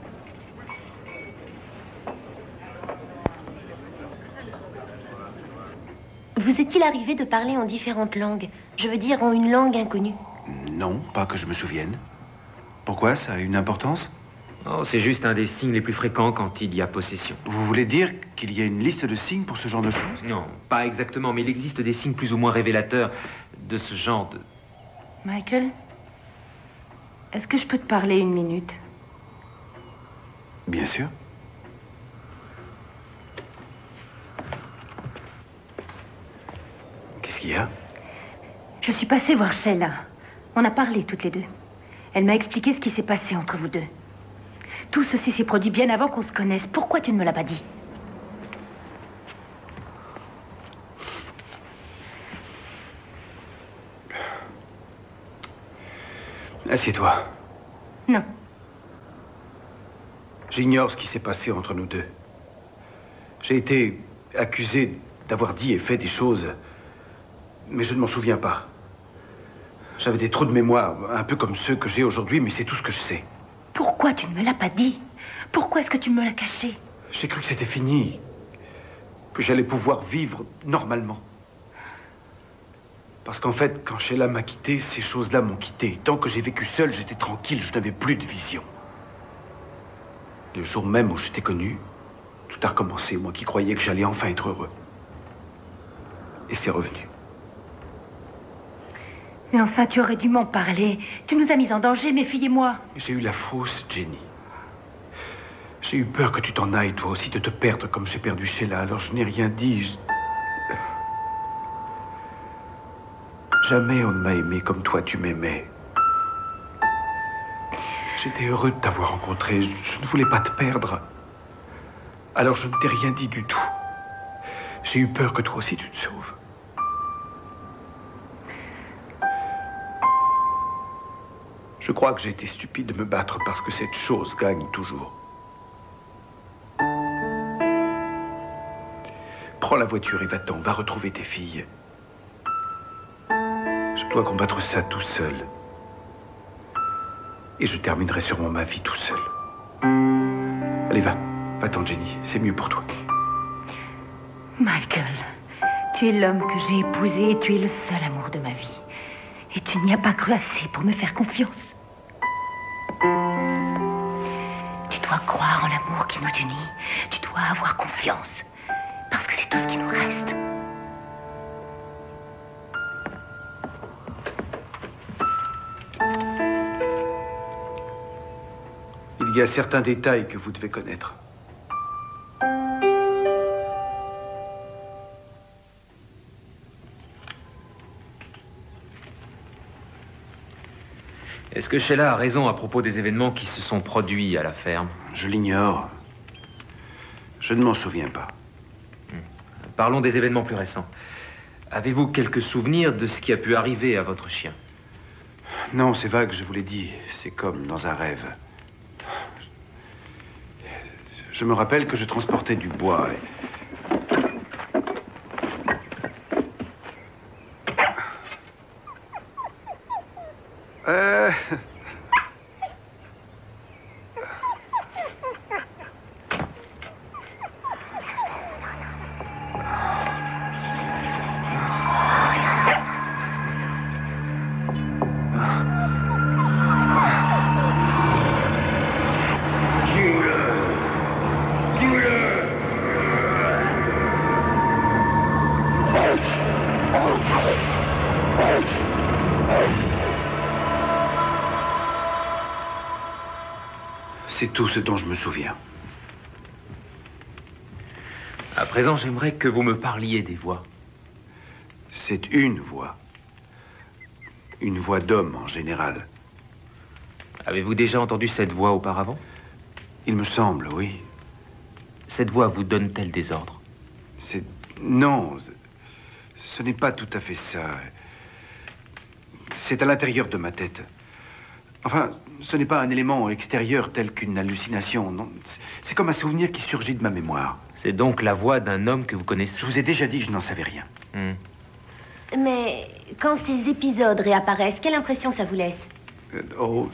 Vous est-il arrivé de parler en différentes langues? Je veux dire, en une langue inconnue. Non, pas que je me souvienne. Pourquoi? Ça a une importance? Oh, c'est juste un des signes les plus fréquents quand il y a possession. Vous voulez dire qu'il y a une liste de signes pour ce genre de choses? Non, pas exactement, mais il existe des signes plus ou moins révélateurs de ce genre de... Michael, est-ce que je peux te parler une minute? Bien sûr. Qu'est-ce qu'il y a? Je suis passée voir Sheila. On a parlé toutes les deux. Elle m'a expliqué ce qui s'est passé entre vous deux. Tout ceci s'est produit bien avant qu'on se connaisse. Pourquoi tu ne me l'as pas dit? Assieds-toi. Non. J'ignore ce qui s'est passé entre nous deux. J'ai été accusé d'avoir dit et fait des choses, mais je ne m'en souviens pas. J'avais des trous de mémoire, un peu comme ceux que j'ai aujourd'hui, mais c'est tout ce que je sais. Pourquoi tu ne me l'as pas dit? Pourquoi est-ce que tu me l'as caché? J'ai cru que c'était fini, que j'allais pouvoir vivre normalement. Parce qu'en fait, quand Sheila m'a quitté, ces choses-là m'ont quitté. Tant que j'ai vécu seul, j'étais tranquille, je n'avais plus de vision. Le jour même où je t'ai connu, tout a recommencé, moi qui croyais que j'allais enfin être heureux. Et c'est revenu. Mais enfin, tu aurais dû m'en parler. Tu nous as mis en danger, mes filles et moi. J'ai eu la fausse, Jenny. J'ai eu peur que tu t'en ailles, toi aussi, de te perdre comme j'ai perdu Sheila. Alors je n'ai rien dit. Jamais on ne m'a aimé comme toi tu m'aimais. J'étais heureux de t'avoir rencontré. Je ne voulais pas te perdre. Alors je ne t'ai rien dit du tout. J'ai eu peur que toi aussi tu te sauves. Je crois que j'ai été stupide de me battre parce que cette chose gagne toujours. Prends la voiture et va-t'en, va retrouver tes filles. Je dois combattre ça tout seul. Et je terminerai sûrement ma vie tout seul. Allez, va-t'en, Jenny, c'est mieux pour toi. Michael, tu es l'homme que j'ai épousé et tu es le seul amour de ma vie. Et tu n'y as pas cru assez pour me faire confiance. Tu dois croire en l'amour qui nous unit. Tu dois avoir confiance. Parce que c'est tout ce qui nous reste. Il y a certains détails que vous devez connaître. Est-ce que Sheila a raison à propos des événements qui se sont produits à la ferme? Je l'ignore. Je ne m'en souviens pas. Parlons des événements plus récents. Avez-vous quelques souvenirs de ce qui a pu arriver à votre chien? Non, c'est vague, je vous l'ai dit. C'est comme dans un rêve. Je me rappelle que je transportais du bois et... C'est tout ce dont je me souviens. À présent, j'aimerais que vous me parliez des voix. C'est une voix. Une voix d'homme, en général. Avez-vous déjà entendu cette voix auparavant? Il me semble, oui. Cette voix vous donne-t-elle des ordres? Non, ce n'est pas tout à fait ça. C'est à l'intérieur de ma tête. Enfin, ce n'est pas un élément extérieur tel qu'une hallucination, non. C'est comme un souvenir qui surgit de ma mémoire. C'est donc la voix d'un homme que vous connaissez? Je vous ai déjà dit, je n'en savais rien. Mais quand ces épisodes réapparaissent, quelle impression ça vous laisse? Oh,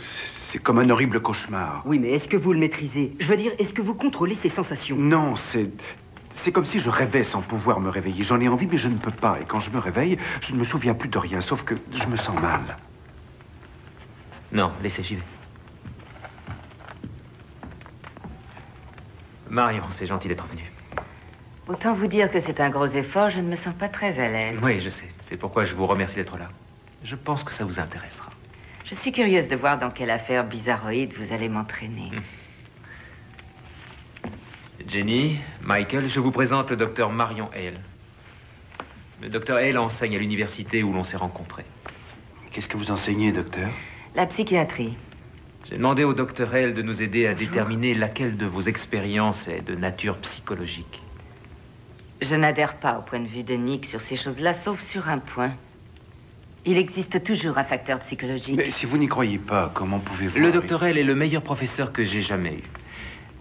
c'est comme un horrible cauchemar. Oui, mais est-ce que vous le maîtrisez? Je veux dire, est-ce que vous contrôlez ces sensations? Non, c'est comme si je rêvais sans pouvoir me réveiller. J'en ai envie, mais je ne peux pas. Et quand je me réveille, je ne me souviens plus de rien, sauf que je me sens mal. Non, laissez, j'y vais. Marion, c'est gentil d'être venue. Autant vous dire que c'est un gros effort, je ne me sens pas très à l'aise. Oui, je sais. C'est pourquoi je vous remercie d'être là. Je pense que ça vous intéressera. Je suis curieuse de voir dans quelle affaire bizarroïde vous allez m'entraîner. Jenny, Michael, je vous présente le docteur Marion Hale. Le docteur Hale enseigne à l'université où l'on s'est rencontrés. Qu'est-ce que vous enseignez, docteur? La psychiatrie. J'ai demandé au docteur Hale de nous aider à déterminer laquelle de vos expériences est de nature psychologique. Je n'adhère pas au point de vue de Nick sur ces choses-là, sauf sur un point. Il existe toujours un facteur psychologique. Mais si vous n'y croyez pas, comment pouvez-vous... Le docteur Hale est le meilleur professeur que j'ai jamais eu.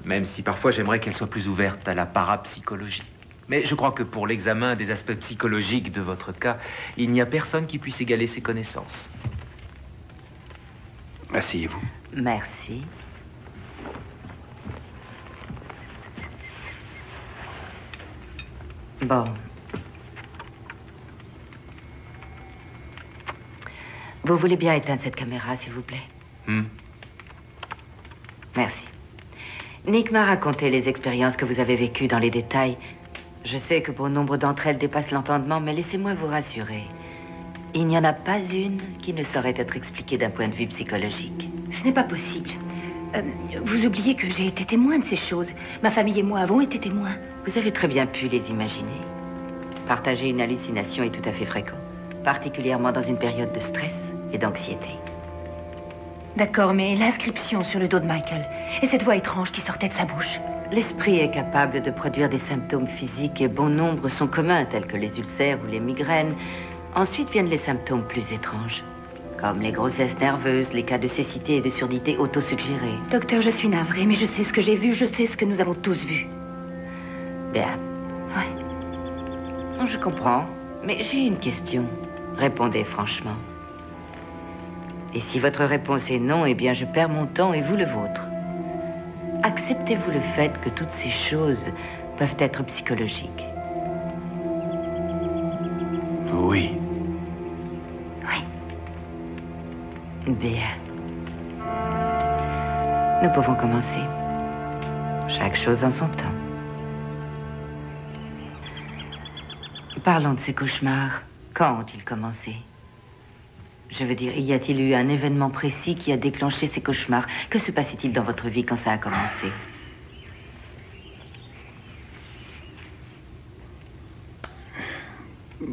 Même si parfois j'aimerais qu'elle soit plus ouverte à la parapsychologie. Mais je crois que pour l'examen des aspects psychologiques de votre cas, il n'y a personne qui puisse égaler ses connaissances. Asseyez-vous. Merci. Bon. Vous voulez bien éteindre cette caméra, s'il vous plaît? Merci. Nick m'a raconté les expériences que vous avez vécues dans les détails. Je sais que pour nombre d'entre elles dépassent l'entendement, mais laissez-moi vous rassurer. Il n'y en a pas une qui ne saurait être expliquée d'un point de vue psychologique. Ce n'est pas possible. Vous oubliez que j'ai été témoin de ces choses. Ma famille et moi avons été témoins. Vous avez très bien pu les imaginer. Partager une hallucination est tout à fait fréquent, particulièrement dans une période de stress et d'anxiété. D'accord, mais l'inscription sur le dos de Michael et cette voix étrange qui sortait de sa bouche. L'esprit est capable de produire des symptômes physiques et bon nombre sont communs, tels que les ulcères ou les migraines. Ensuite viennent les symptômes plus étranges, comme les grossesses nerveuses, les cas de cécité et de surdité autosuggérée. Docteur, je suis navrée, mais je sais ce que j'ai vu, je sais ce que nous avons tous vu. Bien. Ouais. Je comprends, mais j'ai une question. Répondez franchement. Et si votre réponse est non, eh bien je perds mon temps et vous le vôtre. Acceptez-vous le fait que toutes ces choses peuvent être psychologiques? Oui. Oui. Bien. Nous pouvons commencer. Chaque chose en son temps. Parlons de ces cauchemars. Quand ont-ils commencé? Je veux dire, y a-t-il eu un événement précis qui a déclenché ces cauchemars? Que se passait-il dans votre vie quand ça a commencé?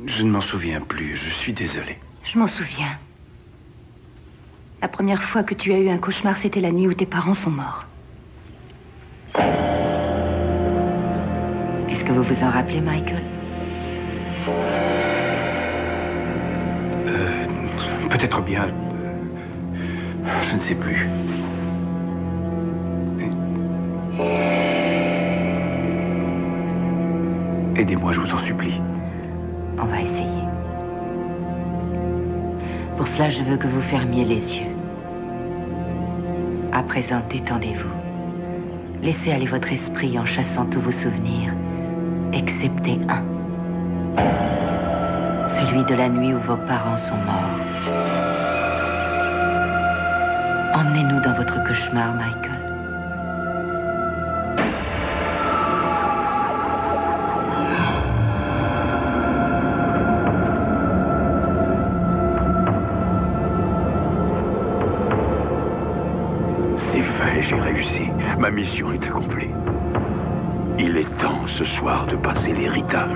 Je ne m'en souviens plus, je suis désolé. Je m'en souviens. La première fois que tu as eu un cauchemar, c'était la nuit où tes parents sont morts. Est-ce que vous vous en rappelez, Michael? Peut-être bien. Je ne sais plus. Aidez-moi, je vous en supplie. On va essayer. Pour cela, je veux que vous fermiez les yeux. À présent, détendez-vous. Laissez aller votre esprit en chassant tous vos souvenirs, excepté un. Celui de la nuit où vos parents sont morts. Emmenez-nous dans votre cauchemar, Michael. C'est fait, j'ai réussi. Ma mission est accomplie. Il est temps ce soir de passer l'héritage.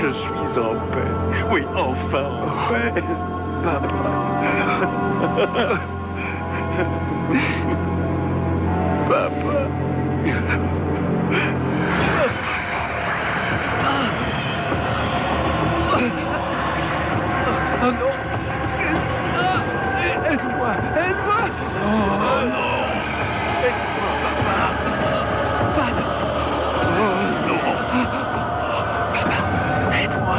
Je suis en paix. Oui, enfin en paix. Papa. Papa. Oh non! Aide-moi! Aide-moi! Oh non! Aide-moi, papa! Papa! Oh non! Papa, aide-moi!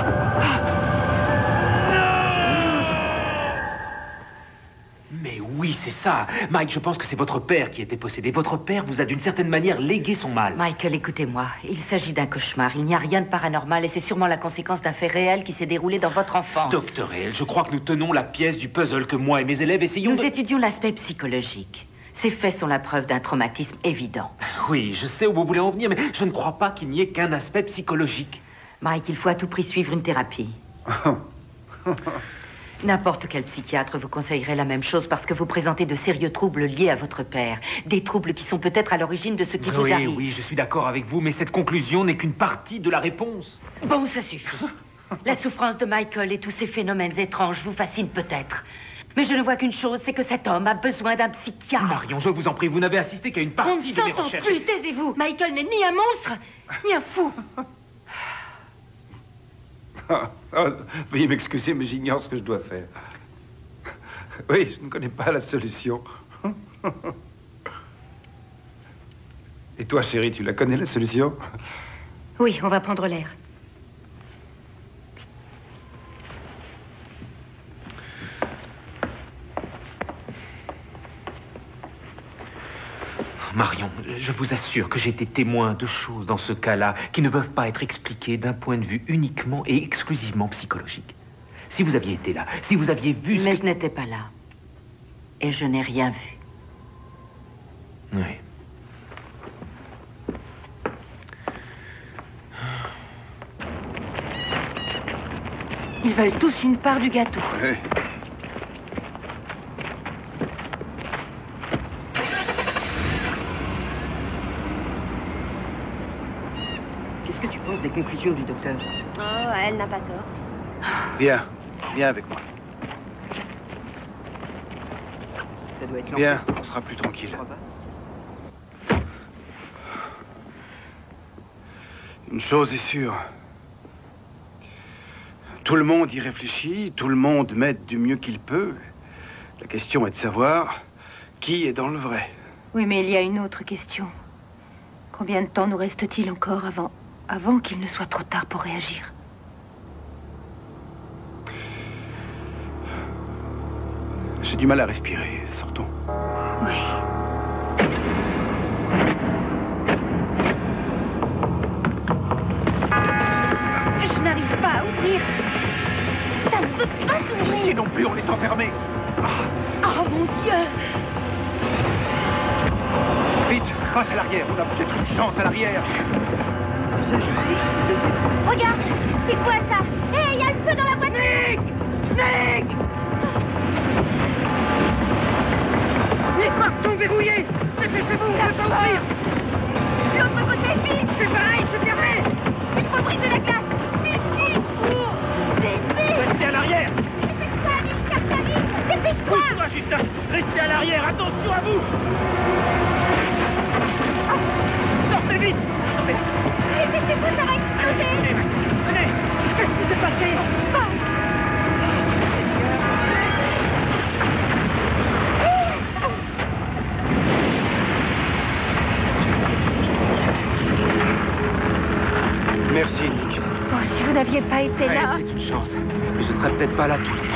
Mais oui, c'est ça. Mike, je pense que c'est votre père qui était possédé. Votre père vous a d'une certaine manière légué son mal. Michael, écoutez-moi. Il s'agit d'un cauchemar. Il n'y a rien de paranormal et c'est sûrement la conséquence d'un fait réel qui s'est déroulé dans votre enfance. Docteur Hale, je crois que nous tenons la pièce du puzzle que moi et mes élèves essayons Nous étudions l'aspect psychologique. Ces faits sont la preuve d'un traumatisme évident. Oui, je sais où vous voulez en venir, mais je ne crois pas qu'il n'y ait qu'un aspect psychologique. Mike, il faut à tout prix suivre une thérapie. N'importe quel psychiatre vous conseillerait la même chose parce que vous présentez de sérieux troubles liés à votre père. Des troubles qui sont peut-être à l'origine de ce qui vous arrive. Oui, je suis d'accord avec vous, mais cette conclusion n'est qu'une partie de la réponse. Bon, ça suffit. La souffrance de Michael et tous ces phénomènes étranges vous fascinent peut-être. Mais je ne vois qu'une chose, c'est que cet homme a besoin d'un psychiatre. Marion, je vous en prie, vous n'avez assisté qu'à une partie de mes recherches. On ne s'entend plus, taisez-vous. Michael n'est ni un monstre, ni un fou. Veuillez m'excuser, mais j'ignore ce que je dois faire. Oui, je ne connais pas la solution. Et toi, chérie, tu la connais, la solution? Oui, on va prendre l'air. Marion, je vous assure que j'ai été témoin de choses dans ce cas-là qui ne peuvent pas être expliquées d'un point de vue uniquement et exclusivement psychologique. Si vous aviez été là, si vous aviez vu ce Mais que... je n'étais pas là. Et je n'ai rien vu. Oui. Ils veulent tous une part du gâteau. Oui. Qu'est-ce que tu penses des conclusions du docteur? Oh, elle n'a pas tort. Viens, viens avec moi. Ça doit être Viens, on sera plus tranquille. Une chose est sûre. Tout le monde y réfléchit, tout le monde m'aide du mieux qu'il peut. La question est de savoir qui est dans le vrai. Oui, mais il y a une autre question. Combien de temps nous reste-t-il encore avant qu'il ne soit trop tard pour réagir? J'ai du mal à respirer. Sortons. Oui. Je n'arrive pas à ouvrir. Ça ne peut pas s'ouvrir. Ici non plus, on est enfermé. Oh mon Dieu! Vite, passe à l'arrière. On a peut-être une chance à l'arrière. Regarde, c'est quoi ça? Hé, il y a le feu dans la voiture! Nick! Nick! Les portes sont verrouillées! Dépêchez-vous, on ne peut pas ouvrir! L'autre côté, vite! C'est pareil, c'est fermé! Il faut briser la glace! Vite, vite! Vite! Restez à l'arrière! Dépêche-toi, vite, Captain, vite! Dépêche-toi! Pousse-toi, Justin! Restez à l'arrière, attention à vous! Sortez vite! Attendez! Dépêchez-vous, ça va exploser! Venez! Qu'est-ce qui s'est passé? Merci, Nick. Oh, si vous n'aviez pas été Ouais, là... c'est une chance. Mais je ne serais peut-être pas là tout le temps.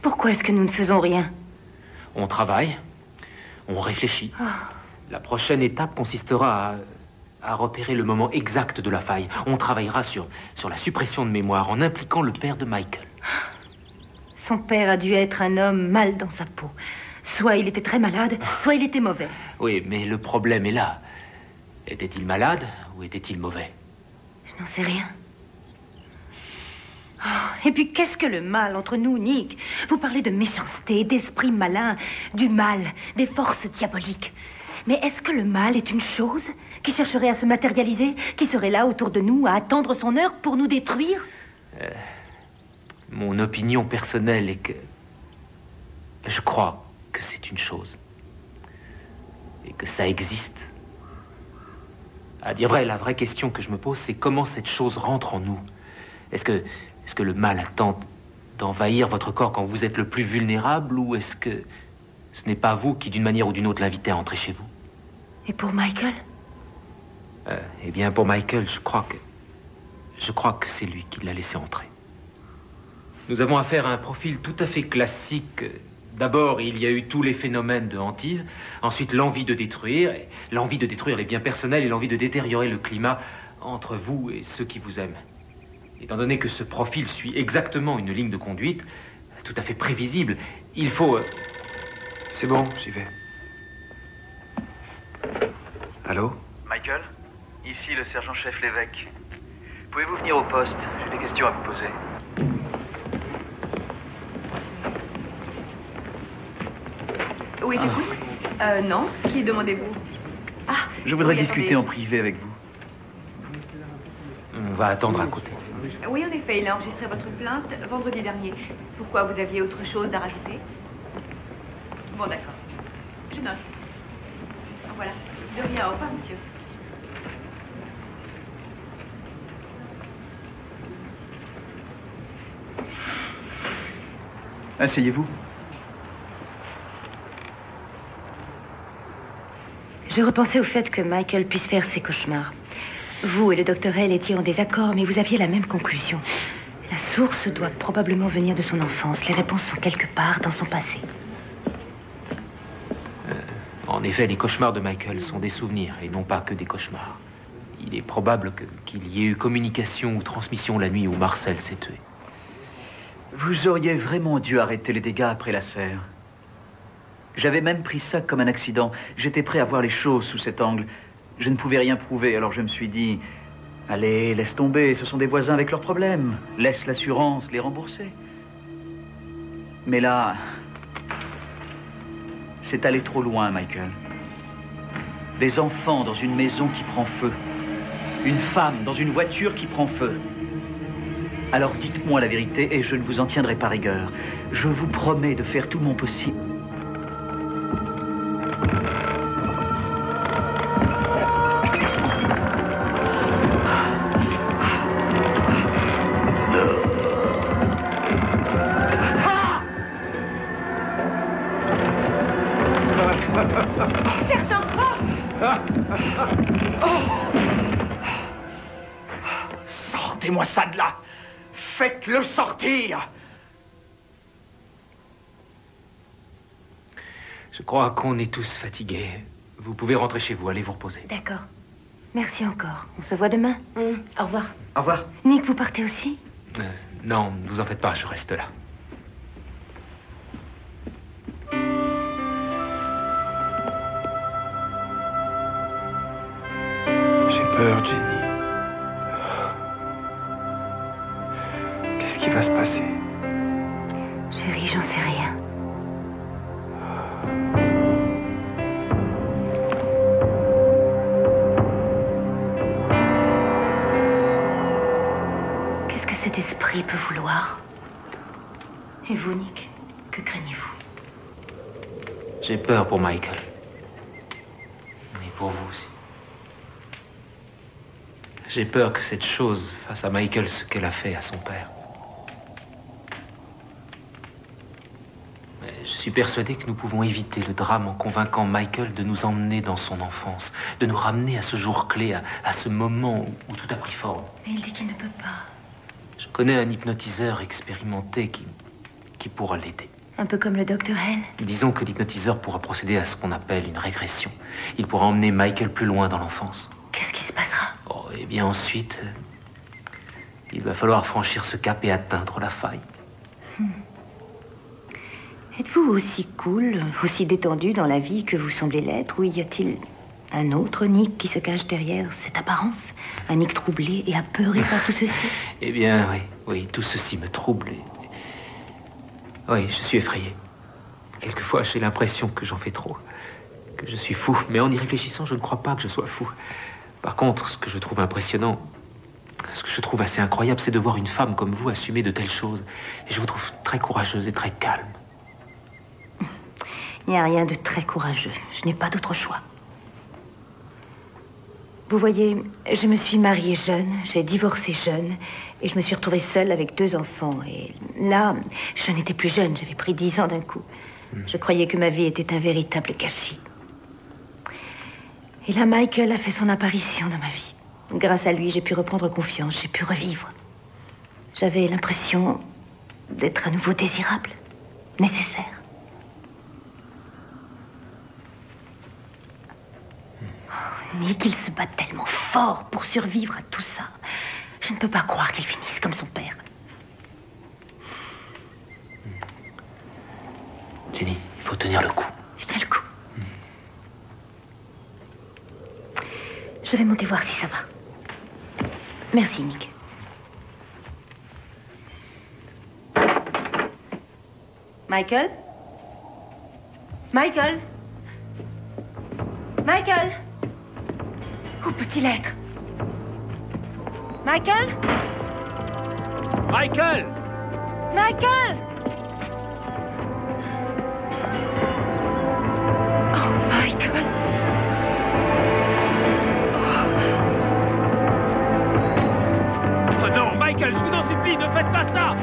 Pourquoi est-ce que nous ne faisons rien? On travaille, on réfléchit. La prochaine étape consistera à repérer le moment exact de la faille. On travaillera sur la suppression de mémoire en impliquant le père de Michael. Son père a dû être un homme mal dans sa peau. Soit il était très malade, soit il était mauvais. Oui, mais le problème est là. Était-il malade ou était-il mauvais? Je n'en sais rien. Et puis, qu'est-ce que le mal entre nous, Nick? Vous parlez de méchanceté, d'esprit malin, du mal, des forces diaboliques. Mais est-ce que le mal est une chose qui chercherait à se matérialiser, qui serait là autour de nous, à attendre son heure pour nous détruire? Mon opinion personnelle est que... Je crois que c'est une chose. Et que ça existe. À dire vrai, la vraie question que je me pose, c'est comment cette chose rentre en nous. Est-ce que le mal attend d'envahir votre corps quand vous êtes le plus vulnérable, ou est-ce que ce n'est pas vous qui, d'une manière ou d'une autre, l'invitez à entrer chez vous? Et pour Michael? Eh bien, pour Michael, je crois que c'est lui qui l'a laissé entrer. Nous avons affaire à un profil tout à fait classique. D'abord, il y a eu tous les phénomènes de hantise. Ensuite, l'envie de détruire les biens personnels et l'envie de détériorer le climat entre vous et ceux qui vous aiment. Étant donné que ce profil suit exactement une ligne de conduite tout à fait prévisible, il faut... C'est bon, j'y vais. Allô? Michael? Ici le sergent-chef Lévesque. Pouvez-vous venir au poste? J'ai des questions à vous poser. Oui, j'écoute. Non. Qui demandez-vous? Ah, je voudrais oui, discuter attendez. en privé avec vous. On va attendre à côté. Oui, en effet, il a enregistré votre plainte vendredi dernier. Pourquoi, vous aviez autre chose à rajouter? Bon, d'accord. Je note. Voilà. De rien, au revoir, monsieur. Asseyez-vous. Je repensais au fait que Michael puisse faire ses cauchemars. Vous et le docteur Hale étiez en désaccord, mais vous aviez la même conclusion. La source doit probablement venir de son enfance. Les réponses sont quelque part dans son passé. En effet, les cauchemars de Michael sont des souvenirs et non pas que des cauchemars. Il est probable qu'il y ait eu communication ou transmission la nuit où Marcel s'est tué. Vous auriez vraiment dû arrêter les dégâts après la serre. J'avais même pris ça comme un accident. J'étais prêt à voir les choses sous cet angle. Je ne pouvais rien prouver, alors je me suis dit... Allez, laisse tomber, ce sont des voisins avec leurs problèmes. Laisse l'assurance les rembourser. Mais là... c'est allé trop loin, Michael. Des enfants dans une maison qui prend feu. Une femme dans une voiture qui prend feu. Alors dites-moi la vérité et je ne vous en tiendrai pas rigueur. Je vous promets de faire tout mon possible. Sortez-moi ça de là! Faites-le sortir! Je crois qu'on est tous fatigués. Vous pouvez rentrer chez vous, allez vous reposer. D'accord. Merci encore. On se voit demain. Au revoir. Au revoir. Nick, vous partez aussi? Non, ne vous en faites pas, je reste là. J'ai peur, Jenny. Qu'est-ce qui va se passer? Chérie, j'en sais rien. Qu'est-ce que cet esprit peut vouloir? Et vous, Nick, que craignez-vous? J'ai peur pour Michael. Et pour vous aussi. J'ai peur que cette chose fasse à Michael ce qu'elle a fait à son père. Mais je suis persuadé que nous pouvons éviter le drame en convainquant Michael de nous emmener dans son enfance, de nous ramener à ce jour clé, à ce moment où tout a pris forme. Mais il dit qu'il ne peut pas. Je connais un hypnotiseur expérimenté qui pourra l'aider. Un peu comme le docteur Hale. Disons que l'hypnotiseur pourra procéder à ce qu'on appelle une régression. Il pourra emmener Michael plus loin dans l'enfance. Qu'est-ce qui se passera? Oh, et bien ensuite, il va falloir franchir ce cap et atteindre la faille. Êtes-vous aussi cool, aussi détendu dans la vie que vous semblez l'être, ou y a-t-il un autre Nick qui se cache derrière cette apparence? Un Nick troublé et apeuré par tout ceci? Eh bien, oui, tout ceci me trouble. Oui, je suis effrayé. Quelquefois, j'ai l'impression que j'en fais trop, que je suis fou. Mais en y réfléchissant, je ne crois pas que je sois fou. Par contre, ce que je trouve impressionnant, ce que je trouve assez incroyable, c'est de voir une femme comme vous assumer de telles choses. Et je vous trouve très courageuse et très calme. Il n'y a rien de très courageux. Je n'ai pas d'autre choix. Vous voyez, je me suis mariée jeune, j'ai divorcé jeune, et je me suis retrouvée seule avec 2 enfants. Et là, je n'étais plus jeune, j'avais pris 10 ans d'un coup. Je croyais que ma vie était un véritable gâchis. Et là, Michael a fait son apparition dans ma vie. Grâce à lui, j'ai pu reprendre confiance, j'ai pu revivre. J'avais l'impression d'être à nouveau désirable, nécessaire. Nick, il se bat tellement fort pour survivre à tout ça. Je ne peux pas croire qu'il finisse comme son père. Jenny, il faut tenir le coup. Je tiens le coup. Je vais monter voir si ça va. Merci, Nick. Michael? Michael? Michael? Où peut-il être? Michael? Michael! Michael! Oh, Michael! Oh non, Michael, je vous en supplie, ne faites pas ça!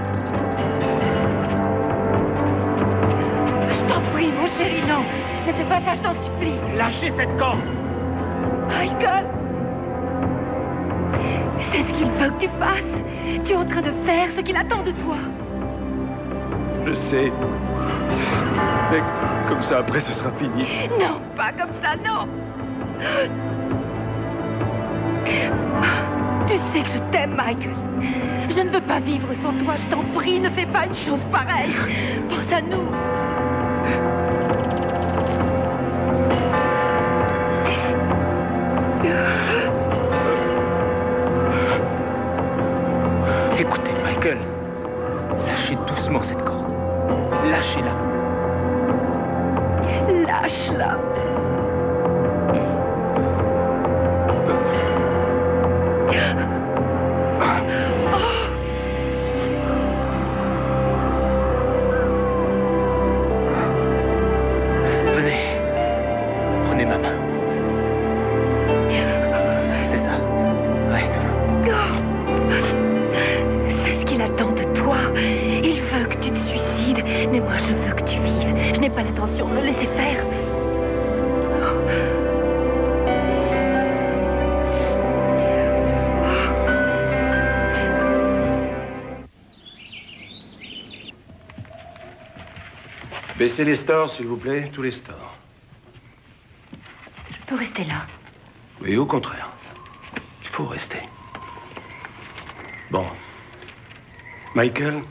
Je t'en prie, mon chéri, non! Ne fais pas ça, je t'en supplie! Lâchez cette corde! Michael! C'est ce qu'il veut que tu fasses. Tu es en train de faire ce qu'il attend de toi. Je sais. Mais comme ça, après, ce sera fini. Non, pas comme ça, non. Tu sais que je t'aime, Michael. Je ne veux pas vivre sans toi. Je t'en prie, ne fais pas une chose pareille. Pense à nous. Écoutez, Michael, lâchez doucement cette corde. Lâchez-la. Lâche-la. Venez. Prenez ma main. C'est ça. Ouais. C'est ce qu'il attend de toi. Il veut que tu te suicides, mais moi je veux que tu vives. Je n'ai pas l'intention de le laisser faire. Baissez les stores, s'il vous plaît, tous les stores. Je peux rester là. Oui, au contraire. Il faut rester. Bon. Michael,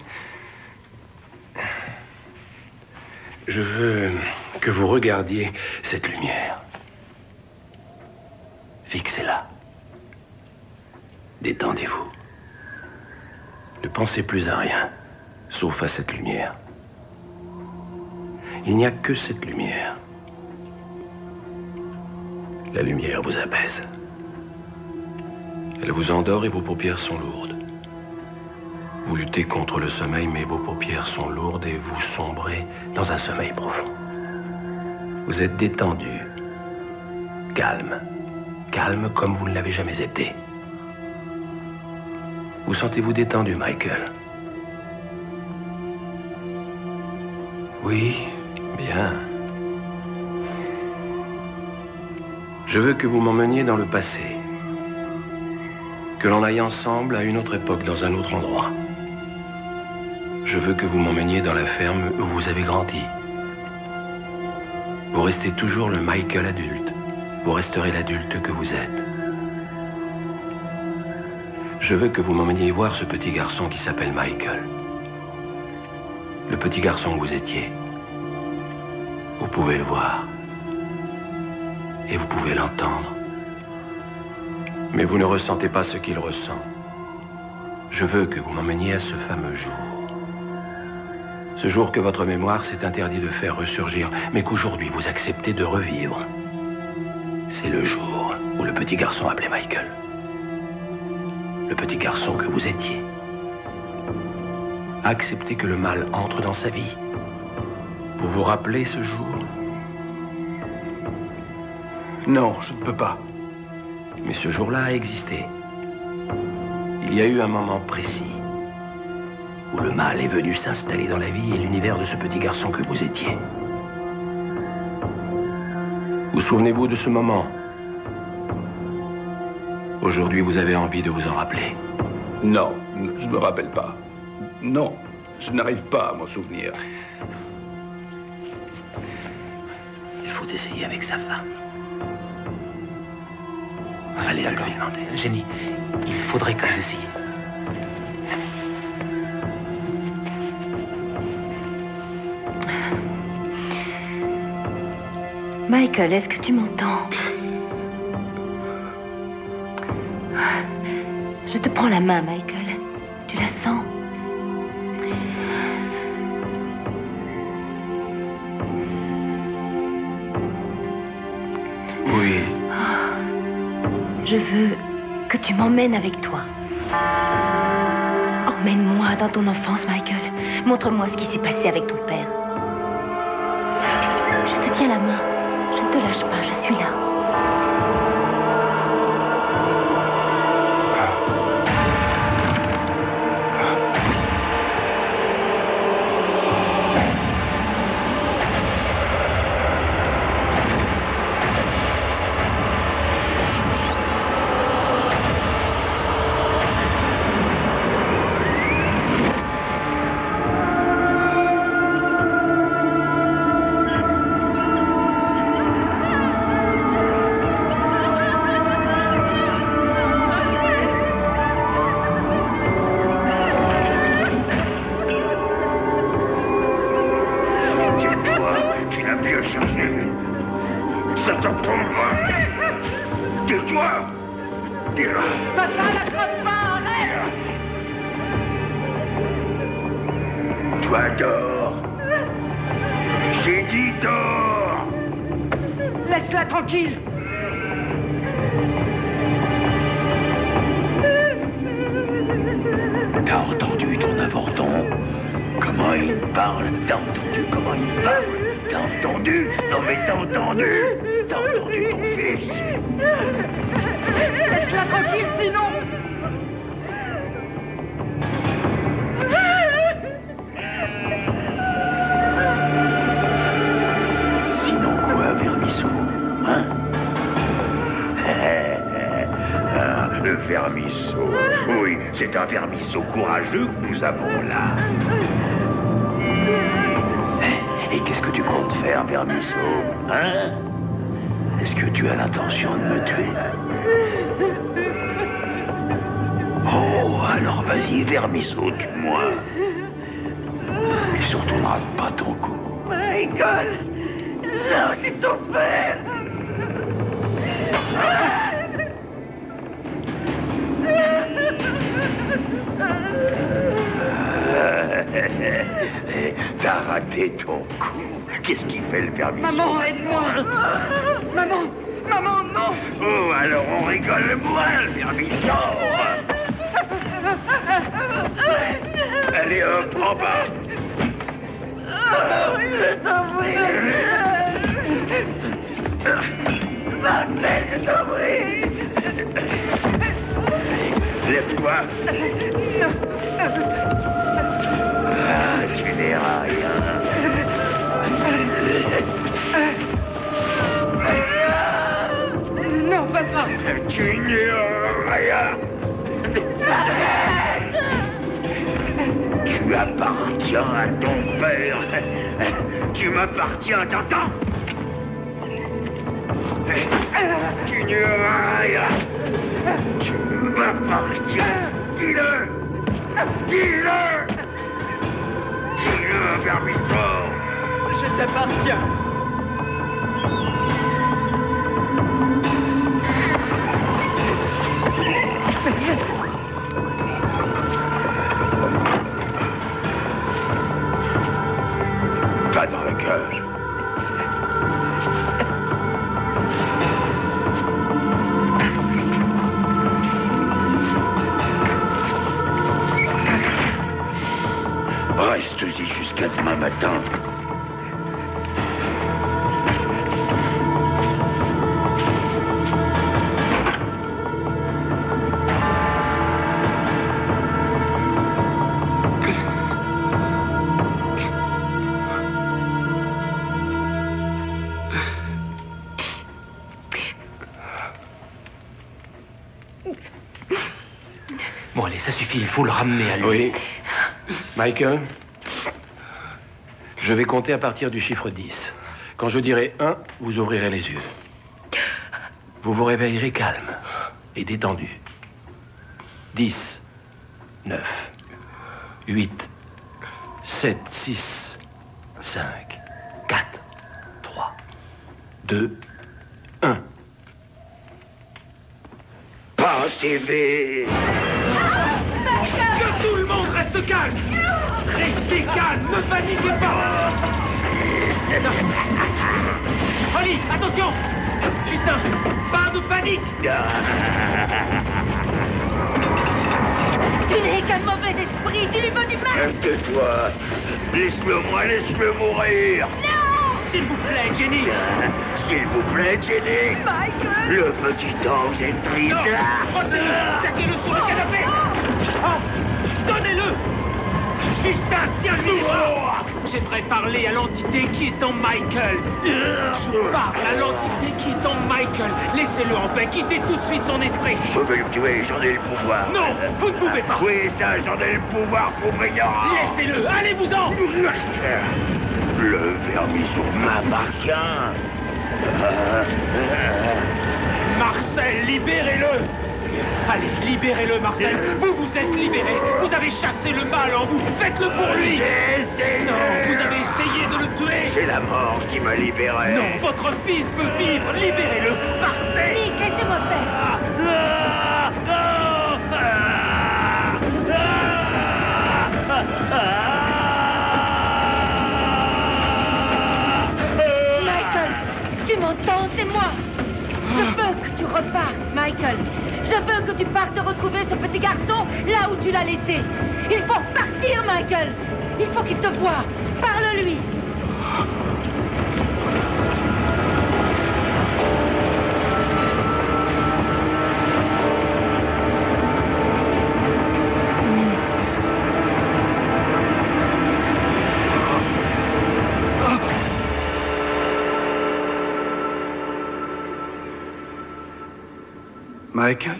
je veux que vous regardiez cette lumière. Fixez-la. Détendez-vous. Ne pensez plus à rien, sauf à cette lumière. Il n'y a que cette lumière. La lumière vous apaise. Elle vous endort et vos paupières sont lourdes. Vous luttez contre le sommeil, mais vos paupières sont lourdes et vous sombrez dans un sommeil profond. Vous êtes détendu, calme, calme comme vous ne l'avez jamais été. Vous sentez-vous détendu, Michael? Oui, bien. Je veux que vous m'emmeniez dans le passé. Que l'on aille ensemble à une autre époque, dans un autre endroit. Je veux que vous m'emmeniez dans la ferme où vous avez grandi. Vous restez toujours le Michael adulte. Vous resterez l'adulte que vous êtes. Je veux que vous m'emmeniez voir ce petit garçon qui s'appelle Michael. Le petit garçon que vous étiez. Vous pouvez le voir. Et vous pouvez l'entendre. Mais vous ne ressentez pas ce qu'il ressent. Je veux que vous m'emmeniez à ce fameux jour. Ce jour que votre mémoire s'est interdit de faire ressurgir, mais qu'aujourd'hui vous acceptez de revivre. C'est le jour où le petit garçon appelé Michael. Le petit garçon que vous étiez. Acceptez que le mal entre dans sa vie. Vous vous rappelez ce jour? Non, je ne peux pas. Mais ce jour-là a existé. Il y a eu un moment précis où le mal est venu s'installer dans la vie et l'univers de ce petit garçon que vous étiez. Vous souvenez-vous de ce moment? Aujourd'hui, vous avez envie de vous en rappeler. Non, je ne me rappelle pas. Non, je n'arrive pas à m'en souvenir. Il faut essayer avec sa femme. Allez, d'accord. Jenny, il faudrait que vous essayiez. Michael, est-ce que tu m'entends? Je te prends la main, Michael. Tu la sens? Oui. Je veux que tu m'emmènes avec toi. Emmène-moi dans ton enfance, Michael. Montre-moi ce qui s'est passé avec ton père. Je te tiens la main. Je ne te lâche pas, je suis là. Laisse-la tranquille. T'as entendu ton avorton? Comment il parle? T'as entendu comment il parle? T'as entendu? Non mais t'as entendu? T'as entendu ton fils? Laisse-la tranquille, sinon... Sinon quoi, Vermisseau? Hein? Le Vermisseau. Oui, c'est un Vermisseau courageux que nous avons là. Et qu'est-ce que tu comptes faire, Vermisseau? Hein? Est-ce que tu as l'intention de me tuer? Oh, alors vas-y, Vermisseau, tue-moi. Et surtout, ne rate pas ton coup. Michael! Non, c'est ton père! T'as raté ton coup. Qu'est-ce qu'il fait, le Vermisseau? Maman, aide-moi! Maman! Maman, non! Oh, alors on rigole moins, le Vermisseau! Allez, hop, en bas! Oui, je t'en prie! Marcel, je t'en prie! Lève-toi! Ah, tu n'iras rien! Non, papa! Tu n'iras rien! Tu appartiens à ton père! Tu m'appartiens, t'entends? Tu n'iras rien! Tu m'appartiens! Dis-le! Dis-le! Dis-le, Vermisseau! Je t'appartiens! Reste-y jusqu'à demain matin. Bon, allez, ça suffit, il faut le ramener à lui. Oui. Michael, je vais compter à partir du chiffre 10. Quand je dirai 1, vous ouvrirez les yeux. Vous vous réveillerez calme et détendu. 10, 9, 8, 7, 6, 5, 4, 3, 2, 1. Pas TV. Que tout le monde reste calme. Restez calme, ne paniquez pas. Holly, attention. Justin, pas de panique. Tu n'es qu'un mauvais esprit, tu lui veux du mal. Tais-toi. Laisse-le moi, laisse-le mourir. Non. S'il vous plaît, Jenny. S'il vous plaît, Jenny. Michael. Le petit ange est triste. Non, attaquez-le sur le canapé. Oh, donnez-le. Justin, tiens-lui. J'aimerais parler à l'entité qui est en Michael. Je parle à l'entité qui est en Michael. Laissez-le en paix, quittez tout de suite son esprit. Je vais le tuer, j'en ai le pouvoir. Non, vous ne pouvez pas. Oui, ça, j'en ai le pouvoir, pauvre ignorant. Laissez-le, allez-vous-en. Le vermisseau m'appartient. Marcel, libérez-le. Allez, libérez-le, Marcel. Vous vous êtes libéré. Vous avez chassé le mal en vous. Faites-le pour lui. J'ai essayé. Non, vous avez essayé de le tuer. C'est la mort qui m'a libéré. Non, votre fils peut vivre. Libérez-le. Partez. Nick, laissez-moi faire. Michael, tu m'entends, c'est moi. Je veux que tu repartes, Michael. Je veux que tu partes retrouver ce petit garçon là où tu l'as laissé. Il faut partir, Michael. Il faut qu'il te voie. Parle-lui. Michael?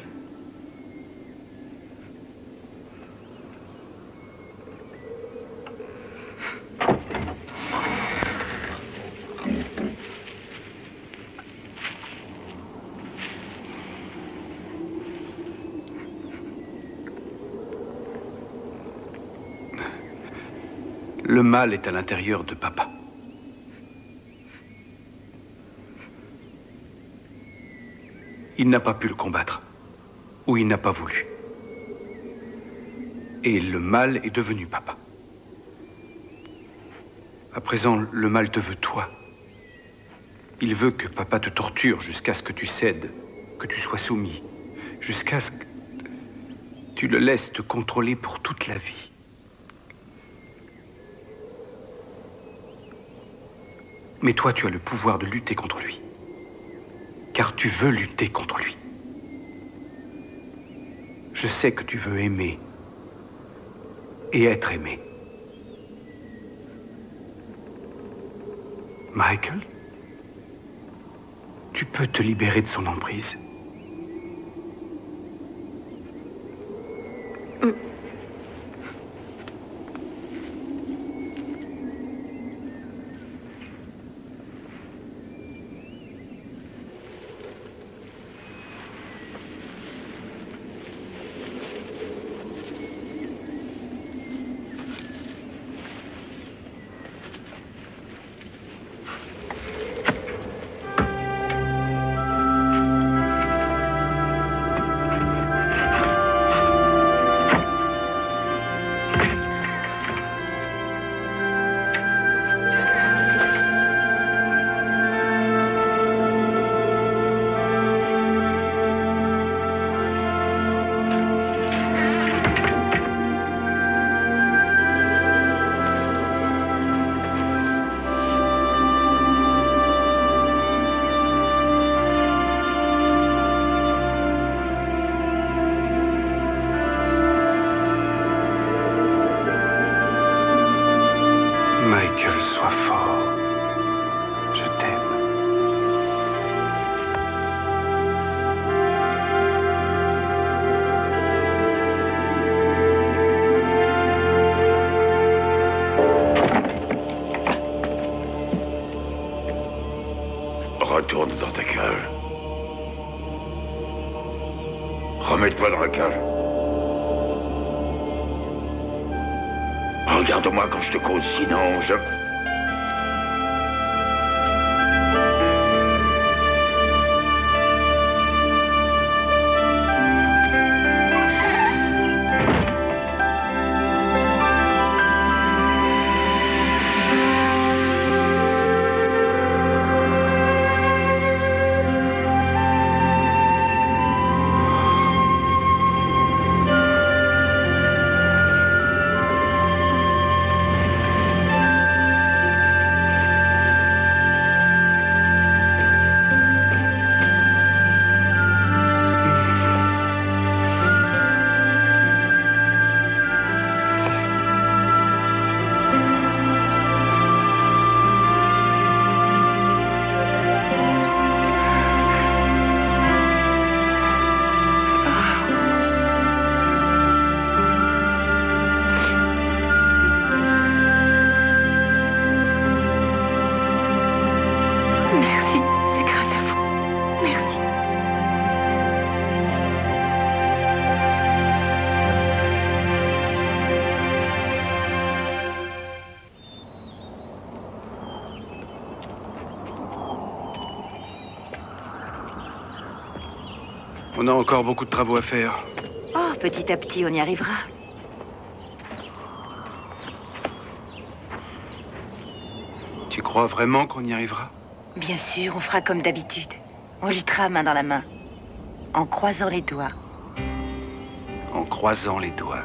Le mal est à l'intérieur de papa. Il n'a pas pu le combattre, ou il n'a pas voulu. Et le mal est devenu papa. À présent, le mal te veut toi. Il veut que papa te torture jusqu'à ce que tu cèdes, que tu sois soumis, jusqu'à ce que tu le laisses te contrôler pour toute la vie. Mais toi, tu as le pouvoir de lutter contre lui. Car tu veux lutter contre lui. Je sais que tu veux aimer et être aimé. Michael, tu peux te libérer de son emprise. Michael, sois fort. Je t'aime. Retourne dans ta cage. Remets-toi dans la cage. Regarde-moi quand je te cause, sinon je... On a encore beaucoup de travaux à faire. Oh, petit à petit, on y arrivera. Tu crois vraiment qu'on y arrivera? Bien sûr, on fera comme d'habitude. On luttera main dans la main, en croisant les doigts. En croisant les doigts.